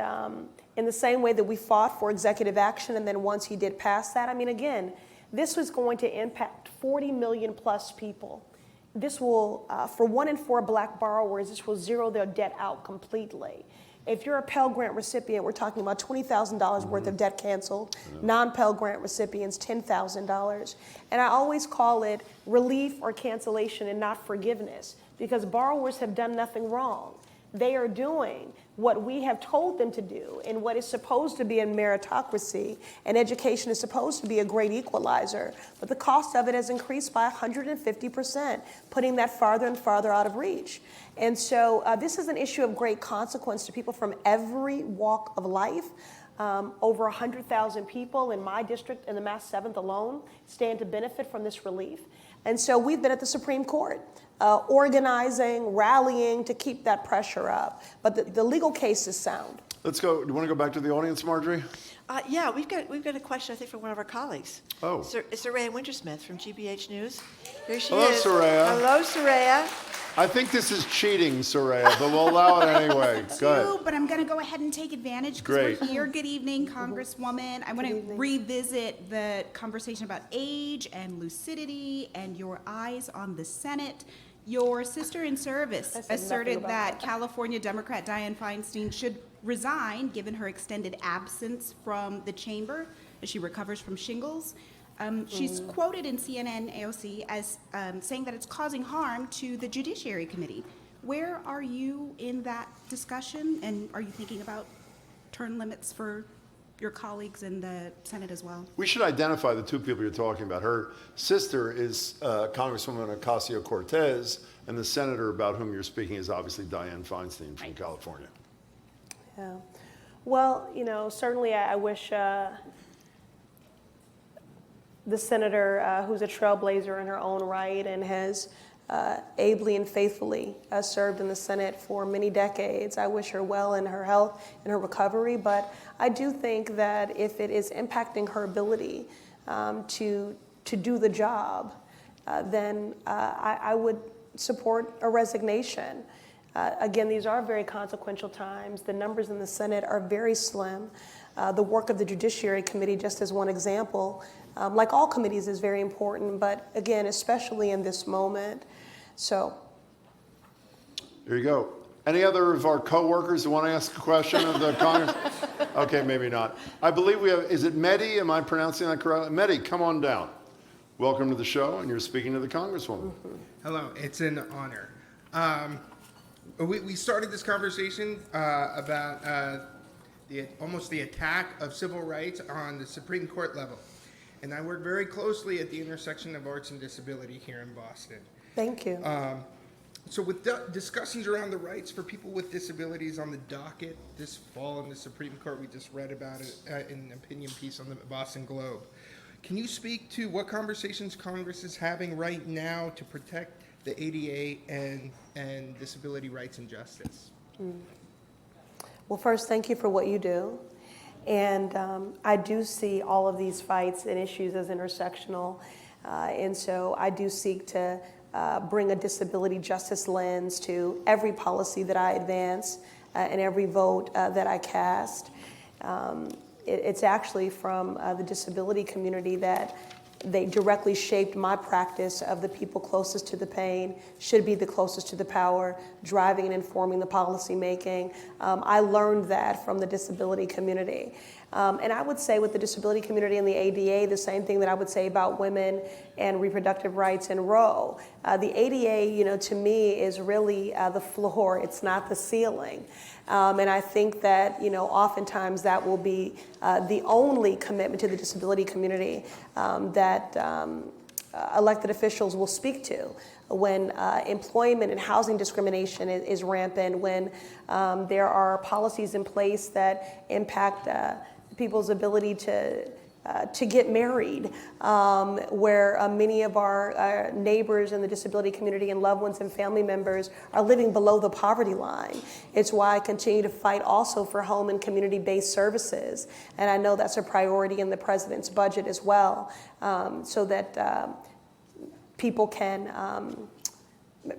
in the same way that we fought for executive action, and then once he did pass that, again, this was going to impact 40 million plus people. This will, for 1 in 4 Black borrowers, this will zero their debt out completely. If you're a Pell Grant recipient, we're talking about $20,000 worth of debt canceled. Non-Pell Grant recipients, $10,000. And I always call it relief or cancellation and not forgiveness, because borrowers have done nothing wrong. They are doing what we have told them to do in what is supposed to be a meritocracy, and education is supposed to be a great equalizer. But the cost of it has increased by 150%, putting that farther and farther out of reach. And so this is an issue of great consequence to people from every walk of life. Over 100,000 people in my district, in the Mass 7th alone, stand to benefit from this relief. And so we've been at the Supreme Court organizing, rallying to keep that pressure up. But the legal case is sound. Let's go. Do you want to go back to the audience, Marjorie? Yeah, we've got a question, I think, from one of our colleagues. Oh. Soraya Wintersmith from GBH News. Here she Hello, is. Soraya. Hello, Soraya. I think this is cheating, Soraya, but we'll allow it anyway. Go ahead. But I'm going to go ahead and take advantage because Great. we're here. Good evening, Congresswoman. I want to revisit the conversation about age and lucidity and your eyes on the Senate. Your sister in service asserted that California Democrat Dianne Feinstein should resign given her extended absence from the chamber as she recovers from shingles. She's quoted in CNN AOC as saying that it's causing harm to the Judiciary Committee. Where are you in that discussion, and are you thinking about term limits for your colleagues in the Senate as well. We should identify the two people you're talking about. Her sister is Congresswoman Ocasio-Cortez, and the senator about whom you're speaking is obviously Dianne Feinstein from California. Yeah. Well, certainly I wish the senator, who's a trailblazer in her own right and has ably and faithfully served in the Senate for many decades. I wish her well in her health and her recovery, but I do think that if it is impacting her ability to do the job, then I would support a resignation. Again, these are very consequential times. The numbers in the Senate are very slim. The work of the Judiciary Committee, just as one example, like all committees, is very important, but again, especially in this moment. So. There you go. Any other of our co-workers who want to ask a question of the Congress? Okay, maybe not. I believe we have, is it Mehdi? Am I pronouncing that correctly? Mehdi, come on down. Welcome to the show, and you're speaking to the Congresswoman. Hello, it's an honor. We started this conversation about almost the attack of civil rights on the Supreme Court level. And I work very closely at the intersection of arts and disability here in Boston. Thank you. So with discussions around the rights for people with disabilities on the docket this fall in the Supreme Court, we just read about it in an opinion piece on the Boston Globe. Can you speak to what conversations Congress is having right now to protect the ADA and disability rights and justice? Well, first, thank you for what you do. And I do see all of these fights and issues as intersectional. And so I do seek to bring a disability justice lens to every policy that I advance and every vote that I cast. It's actually from the disability community that they directly shaped my practice of the people closest to the pain should be the closest to the power, driving and informing the policy making. I learned that from the disability community. And I would say with the disability community and the ADA, the same thing that I would say about women and reproductive rights in Roe. The ADA, to me, is really the floor. It's not the ceiling. And I think that, oftentimes that will be the only commitment to the disability community that elected officials will speak to when employment and housing discrimination is rampant, when there are policies in place that impact people's ability to get married, where many of our neighbors in the disability community and loved ones and family members are living below the poverty line. It's why I continue to fight also for home and community-based services. And I know that's a priority in the president's budget as well, so that people can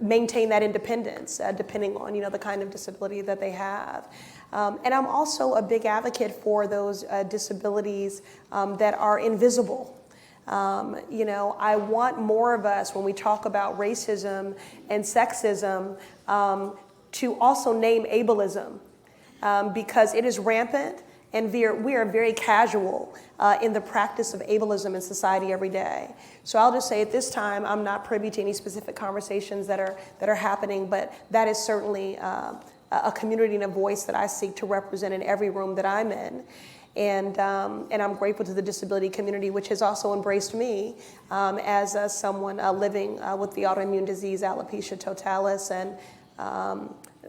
maintain that independence depending on the kind of disability that they have. And I'm also a big advocate for those disabilities that are invisible. I want more of us, when we talk about racism and sexism, to also name ableism, because it is rampant, and we are very casual in the practice of ableism in society every day. So I'll just say at this time, I'm not privy to any specific conversations that are happening, but that is certainly a community and a voice that I seek to represent in every room that I'm in. And I'm grateful to the disability community, which has also embraced me as someone living with the autoimmune disease alopecia totalis, and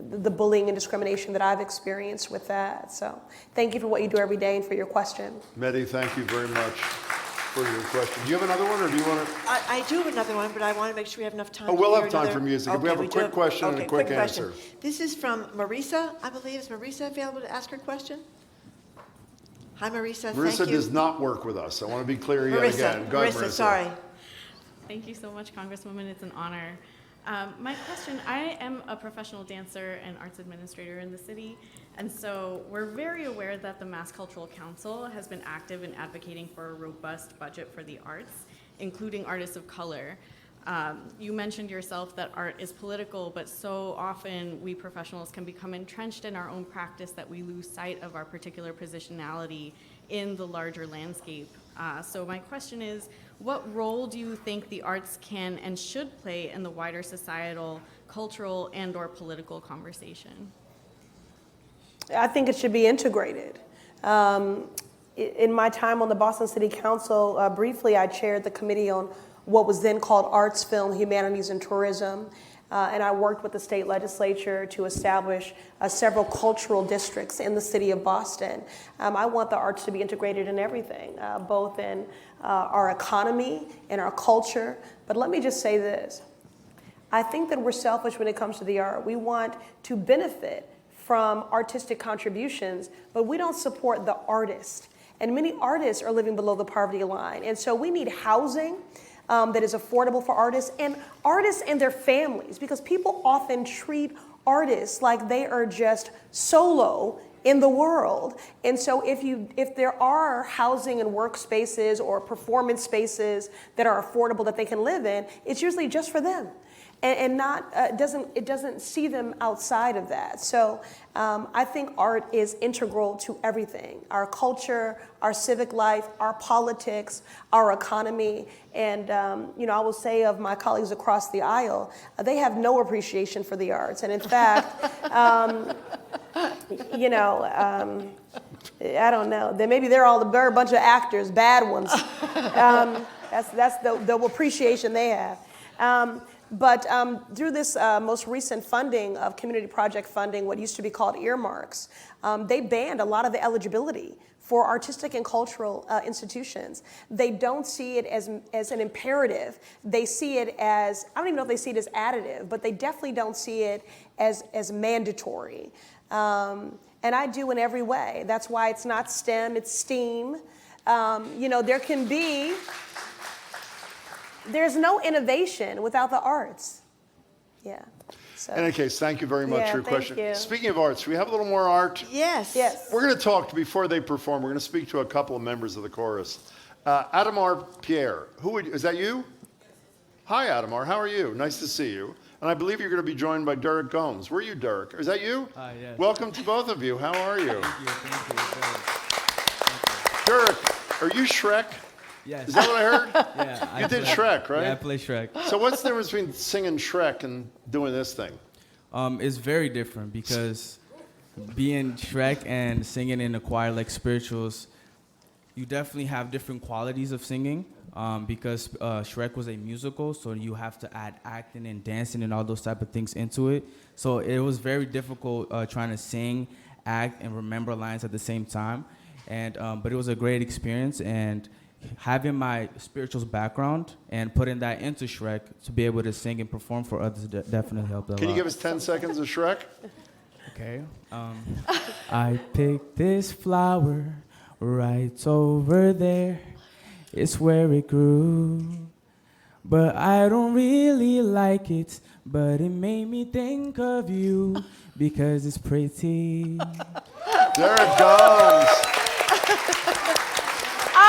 the bullying and discrimination that I've experienced with that. So thank you for what you do every day and for your question. Mehdi, thank you very much for your question. Do you have another one, or do you want to? I do have another one, but I want to make sure we have enough time. Oh, to we'll hear have time another- for music. If we Okay, have a do quick question and a quick question. answer. This is from Marisa, I believe. Is Marisa available to ask her question? Hi, Marisa. Marisa Thank you. does not work with us. I want to be clear yet again. Go ahead, Marisa, Marisa. sorry. Thank you so much, Congresswoman. It's an honor. My question, I am a professional dancer and arts administrator in the city, and so we're very aware that the Mass Cultural Council has been active in advocating for a robust budget for the arts, including artists of color. You mentioned yourself that art is political, but so often we professionals can become entrenched in our own practice that we lose sight of our particular positionality in the larger landscape. So my question is, what role do you think the arts can and should play in the wider societal, cultural, and/or political conversation? I think it should be integrated. In my time on the Boston City Council, briefly I chaired the committee on what was then called Arts, Film, Humanities, and Tourism. And I worked with the state legislature to establish several cultural districts in the city of Boston. I want the arts to be integrated in everything, both in our economy and our culture. But let me just say this. I think that we're selfish when it comes to the art. We want to benefit from artistic contributions, but we don't support the artist. And many artists are living below the poverty line. And so we need housing that is affordable for artists and their families, because people often treat artists like they are just solo in the world. And so if there are housing and work spaces or performance spaces that are affordable that they can live in, it's usually just for them. And not it doesn't see them outside of that. So I think art is integral to everything: our culture, our civic life, our politics, our economy. And I will say of my colleagues across the aisle, they have no appreciation for the arts. And in fact, I don't know. Maybe they're a bunch of actors, bad ones. That's the appreciation they have. But through this most recent funding of community project funding, what used to be called earmarks, they banned a lot of the eligibility for artistic and cultural institutions. They don't see it as an imperative. They see it as, I don't even know if they see it as additive, but they definitely don't see it as mandatory. And I do in every way. That's why it's not STEM, it's STEAM. There's no innovation without the arts. Yeah. So. In any case, thank you very much for your question. You. Speaking of arts, we have a little more art. Yes. Yes. We're going to talk before they perform. We're going to speak to a couple of members of the chorus. Adamar Pierre, is that you? Hi, Adamar. How are you? Nice to see you. And I believe you're going to be joined by Derek Gomes. Where are you, Derek? Is that you? Hi, yes. Welcome to both of you. How are you? Thank you. Derek, are you Shrek? Yes. Is that what I heard? Yeah. You did Shrek, right? Yeah, I play Shrek. So what's the difference between singing Shrek and doing this thing? It's very different because being Shrek and singing in a choir like spirituals, you definitely have different qualities of singing because Shrek was a musical, so you have to add acting and dancing and all those type of things into it. So it was very difficult trying to sing, act, and remember lines at the same time. And but it was a great experience, and having my spirituals background and putting that into Shrek to be able to sing and perform for others definitely helped a lot. Can you give us 10 seconds of Shrek? Okay. I picked this flower right over there. It's where it grew. But I don't really like it, but it made me think of you because it's pretty. There it goes.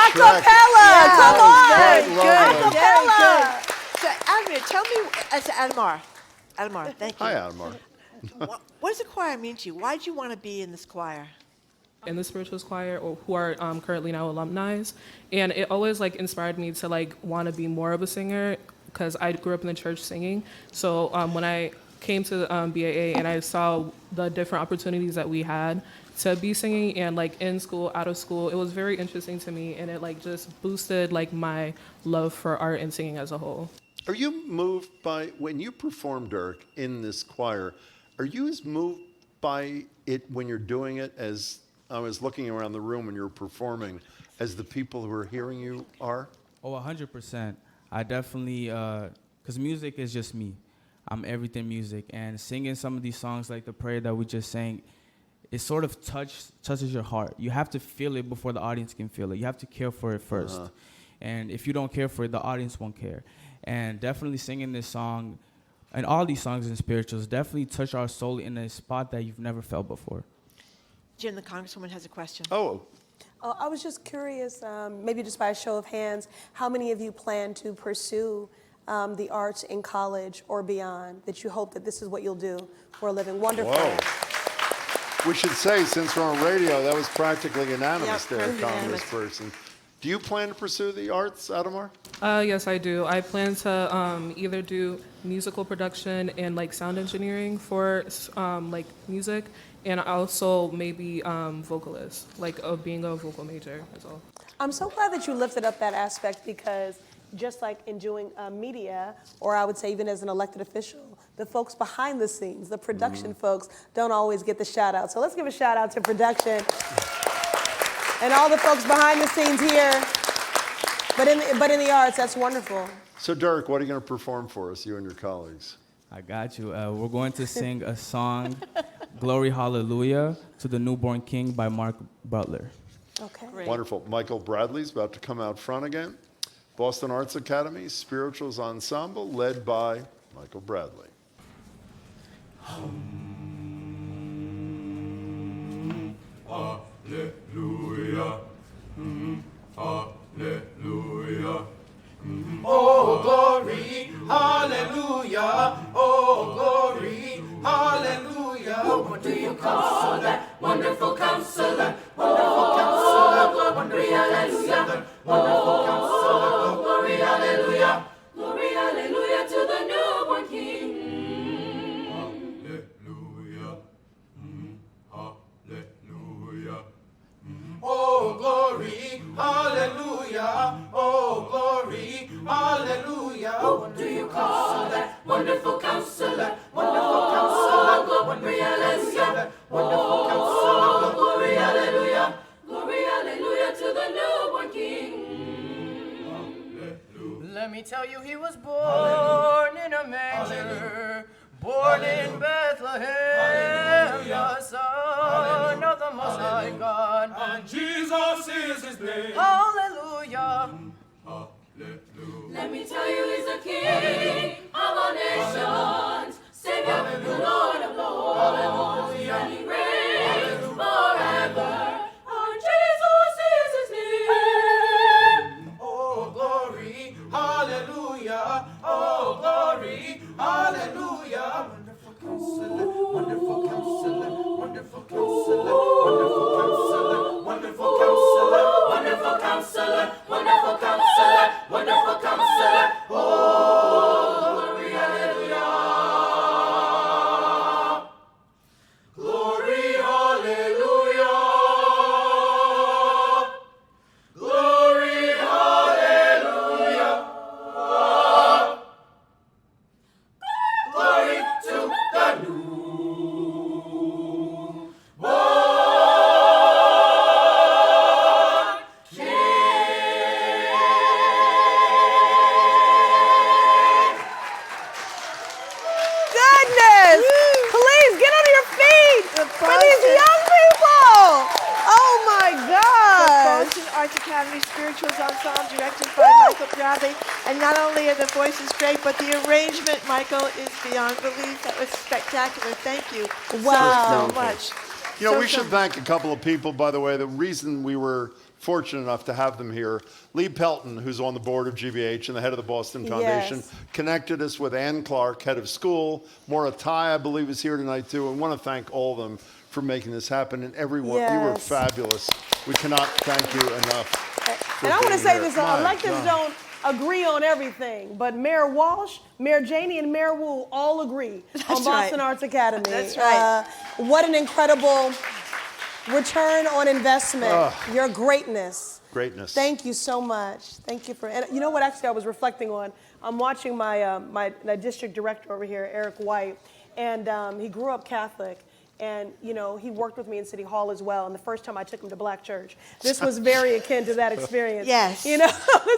Acapella, come on! Very good. Acapella. So, Adamar, tell me, Adamar, thank you. Hi, Adamar. What does a choir mean to you? Why did you want to be in this choir? In the spirituals choir, or who are currently now alumni, and it always inspired me to want to be more of a singer because I grew up in the church singing. So when I came to BAA and I saw the different opportunities that we had to be singing and in school, out of school, it was very interesting to me, and it just boosted my love for art and singing as a whole. Are you moved by, when you perform, Dirk, in this choir, are you as moved by it when you're doing it as I was looking around the room when you were performing as the people who are hearing you are? Oh, 100%. I definitely, because music is just me. I'm everything music. And singing some of these songs like the prayer that we just sang, it sort of touches your heart. You have to feel it before the audience can feel it. You have to care for it first. And if you don't care for it, the audience won't care. And definitely singing this song, and all these songs and spirituals, definitely touch our soul in a spot that you've never felt before. Jim, the Congresswoman has a question. Oh. I was just curious, maybe just by a show of hands, how many of you plan to pursue the arts in college or beyond, that you hope that this is what you'll do for a living? Wonderful. Whoa. We should say, since we're on radio, that was practically unanimous there, unanimous. Congressperson. Do you plan to pursue the arts, Adamar? Yes, I do. I plan to either do musical production and like sound engineering for like music, and also maybe vocalist, like being a vocal major as well. I'm so glad that you lifted up that aspect because just like in doing media, or I would say even as an elected official, the folks behind the scenes, the production folks, don't always get the shout out. So let's give a shout out to production and all the folks behind the scenes here. But in the arts, that's wonderful. So Derek, what are you going to perform for us, you and your colleagues? I got you. We're going to sing a song, Glory Hallelujah, to the Newborn King by Mark Butler. Okay. Great. Wonderful. Michael Bradley's about to come out front again. Boston Arts Academy Spirituals Ensemble, led by Michael Bradley. Hallelujah. Hallelujah. Oh, glory, hallelujah. Oh, glory, hallelujah. What do you call that? Wonderful counselor, wonderful counselor, glory, hallelujah. Wonderful counselor, glory, hallelujah. Glory, hallelujah to the newborn King. Hallelujah. Hallelujah. Oh, glory, hallelujah. Oh, glory, hallelujah. What do you call that? Wonderful counselor, wonderful counselor, glory, hallelujah. Wonderful counselor, glory, hallelujah. Glory, hallelujah to the newborn King. Hallelujah. Let me tell you, he was born in a manger, born in Bethlehem, the Son of the Most High God. And Jesus is his name. Hallelujah. Hallelujah. Let me tell you, he's the King of all nations, Savior, the Lord of lords, and he reigns forever. And Jesus is his name. Oh, glory, hallelujah. Oh, glory, hallelujah. Wonderful counselor, wonderful counselor, wonderful counselor, wonderful counselor, wonderful counselor, wonderful counselor, wonderful counselor, wonderful counselor. Oh, glory, hallelujah. Glory, hallelujah. Glory, hallelujah. Glory to the newborn Goodness! Please get on your feet for these young people. Oh my The God! Boston Arts Academy Spirituals Ensemble, directed by Michael Bradley. And not only are the voices great, but the arrangement, Michael, is beyond belief. That was spectacular. Thank you Wow. so much. You know, So, we so- should thank a couple of people, by the way. The reason we were fortunate enough to have them here, Lee Pelton, who's on the board of GBH and the head of the Boston Foundation, Yes. connected us with Ann Clark, head of school. Maura Tai, I believe, is here tonight, too. And want to thank all of them for making this happen. And everyone, you were Yes. fabulous. We cannot thank you enough. And I want to being say here. this, My electives God. don't agree on everything, but Mayor Walsh, Mayor Janey, and Mayor Wu all agree on Boston right. Arts Academy. That's right. What an incredible return on investment, your greatness. Greatness. Thank you so much. Thank you for, and you know what actually I was reflecting on? I'm watching my district director over here, Eric White, and he grew up Catholic. And, you know, he worked with me in City Hall as well. And the first time I took him to Black Church, this was very akin to that experience. Yes. You know,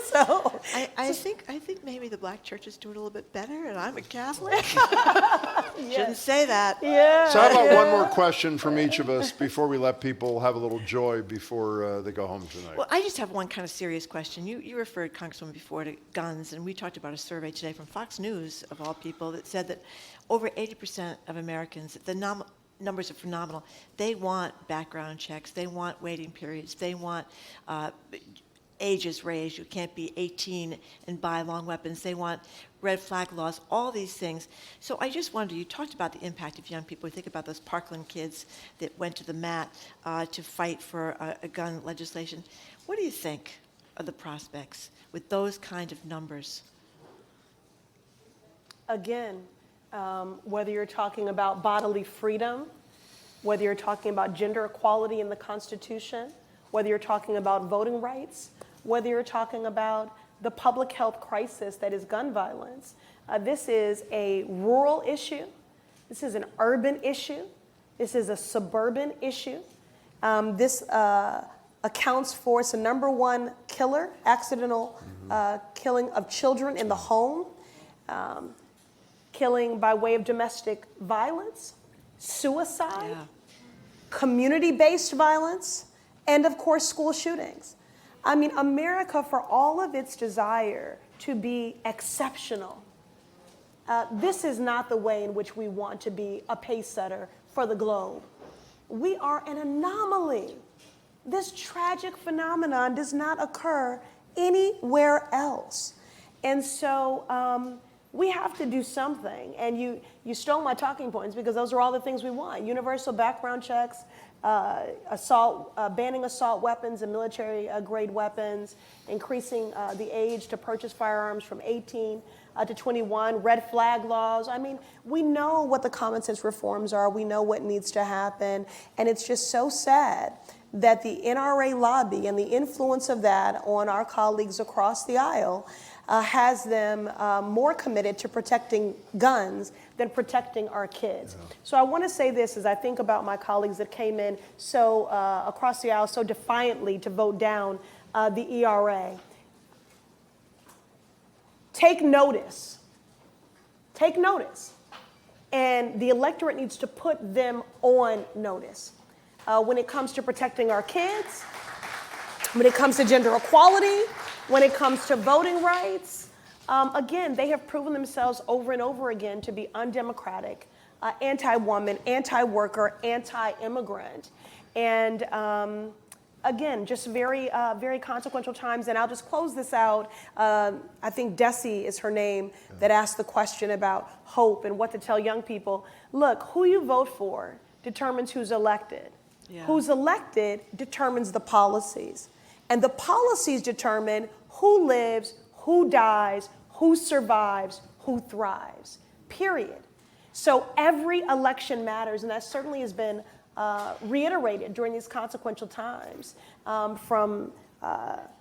so. I think maybe the black churches do it a little bit better, and I'm a Catholic. Shouldn't say that. Yeah. So how about one more question from each of us before we let people have a little joy before they go home tonight? Well, I just have one kind of serious question. You referred, Congresswoman, before to guns, and we talked about a survey today from Fox News, of all people, that said that over 80% of Americans, the numbers are phenomenal. They want background checks. They want waiting periods. They want ages raised. You can't be 18 and buy long weapons. They want red flag laws, all these things. So I just wonder, you talked about the impact of young people. You think about those Parkland kids that went to the mat to fight for a gun legislation. What do you think are the prospects with those kind of numbers? Again, whether you're talking about bodily freedom, whether you're talking about gender equality in the Constitution, whether you're talking about voting rights, whether you're talking about the public health crisis that is gun violence. This is a rural issue. This is an urban issue. This is a suburban issue. This accounts for, it's the number one killer, accidental killing of children in the home, killing by way of domestic violence, suicide, community-based violence, and of course, school shootings. I mean, America, for all of its desire to be exceptional, this is not the way in which we want to be a pace setter for the globe. We are an anomaly. This tragic phenomenon does not occur anywhere else. And so we have to do something. And you stole my talking points because those are all the things we want. Universal background checks, banning assault weapons and military grade weapons, increasing the age to purchase firearms from 18 to 21, red flag laws. I mean, we know what the common sense reforms are. We know what needs to happen. And it's just so sad that the NRA lobby and the influence of that on our colleagues across the aisle has them more committed to protecting guns than protecting our kids. So I want to say this as I think about my colleagues that came in so across the aisle so defiantly to vote down the ERA. Take notice. Take notice. And the electorate needs to put them on notice. When it comes to protecting our kids, when it comes to gender equality, when it comes to voting rights, again, they have proven themselves over and over again to be undemocratic, anti-woman, anti-worker, anti-immigrant. And again, just very, very consequential times. And I'll just close this out. I think Desi is her name that asked the question about hope and what to tell young people. Look, who you vote for determines who's elected. Yeah. Who's elected determines the policies. And the policies determine who lives, who dies, who survives, who thrives, period. So every election matters, and that certainly has been reiterated during these consequential times, from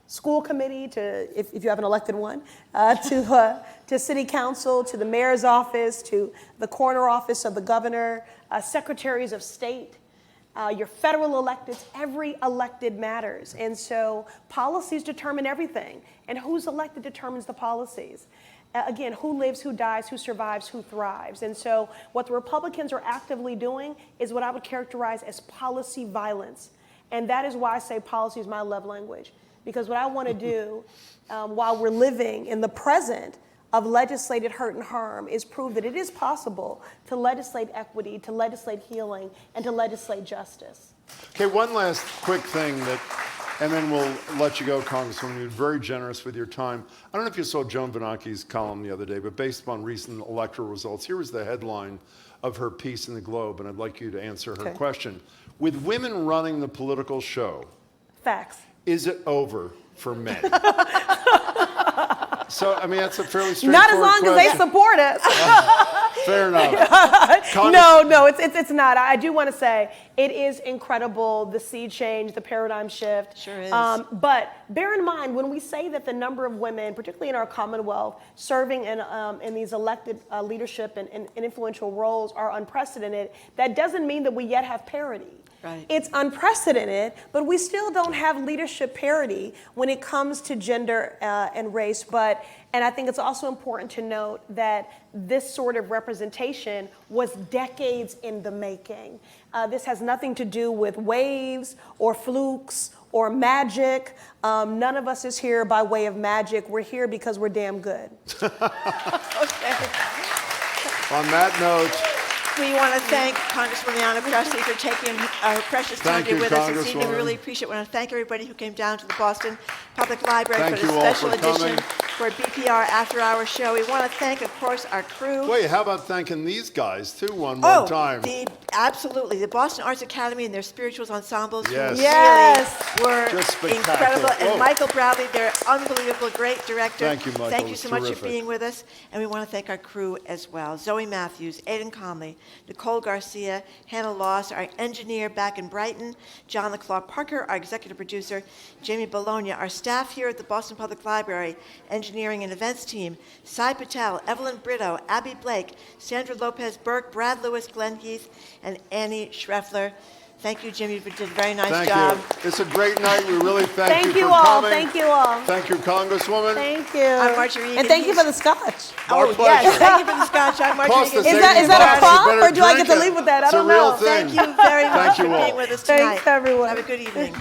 school committee to, if you have an elected one, to city council, to the mayor's office, to the corner office of the governor, secretaries of state, your federal electeds. Every elected matters. And so policies determine everything. And who's elected determines the policies. Again, who lives, who dies, who survives, who thrives. And so what the Republicans are actively doing is what I would characterize as policy violence. And that is why I say policy is my love language. Because what I want to do while we're living in the present of legislated hurt and harm is prove that it is possible to legislate equity, to legislate healing, and to legislate justice. Okay, one last quick thing and then we'll let you go, Congresswoman. You're very generous with your time. I don't know if you saw Joan Vanocchi's column the other day, but based upon recent electoral results, here was the headline of her piece in the Globe, and I'd like you to answer her question. With women running the political show, facts. Is it over for men? So, I mean, that's a fairly straightforward question. Not as long as they support us. Fair enough. No, it's not. I do want to say it is incredible, the sea change, the paradigm shift. Sure is. But bear in mind, when we say that the number of women, particularly in our Commonwealth, serving in these elected leadership and influential roles are unprecedented, that doesn't mean that we yet have parity. Right. It's unprecedented, but we still don't have leadership parity when it comes to gender and race. And I think it's also important to note that this sort of representation was decades in the making. This has nothing to do with waves or flukes or magic. None of us is here by way of magic. We're here because we're damn good. Okay. On that note, we want to thank Congresswoman Ayanna Pressley for taking our precious time to be with us this evening. We really appreciate it. We want to thank everybody who came down to the Boston Public Library for this special edition for BPR After Hours show. We want to thank, of course, our crew. Wait, how about thanking these guys too one more time? Absolutely. The Boston Arts Academy and their spirituals ensembles Yes. really were Just spectacular. incredible. And Whoa. Michael Bradley, their unbelievable, great director. Thank you, Michael. Thank It you was so much for terrific. being with us. And we want to thank our crew as well. Zoe Matthews, Aidan Conley, Nicole Garcia, Hannah Loss, our engineer back in Brighton, John LeClaw Parker, our executive producer, Jamie Bologna, our staff here at the Boston Public Library, engineering and events team, Sai Patel, Evelyn Brito, Abby Blake, Sandra Lopez-Burke, Brad Lewis, Glenn Heath, and Annie Schreffler. Thank you, Jimmy. You did a very nice Thank job. you. It's a great night. We really thank you for all. coming. Thank you all. Thank you, Congresswoman. Thank you. I'm Marjorie Egan. And thank you for the scotch. Our Oh, pleasure. yes. Thank you for the scotch. I'm Marjorie Cost Egan. us Is that $80. a prop, You better or do I get drink to it. leave with that? I It's a don't real know. thing. Thank you very much Thank for you all. being with us tonight. Thanks, everyone. Have a good evening.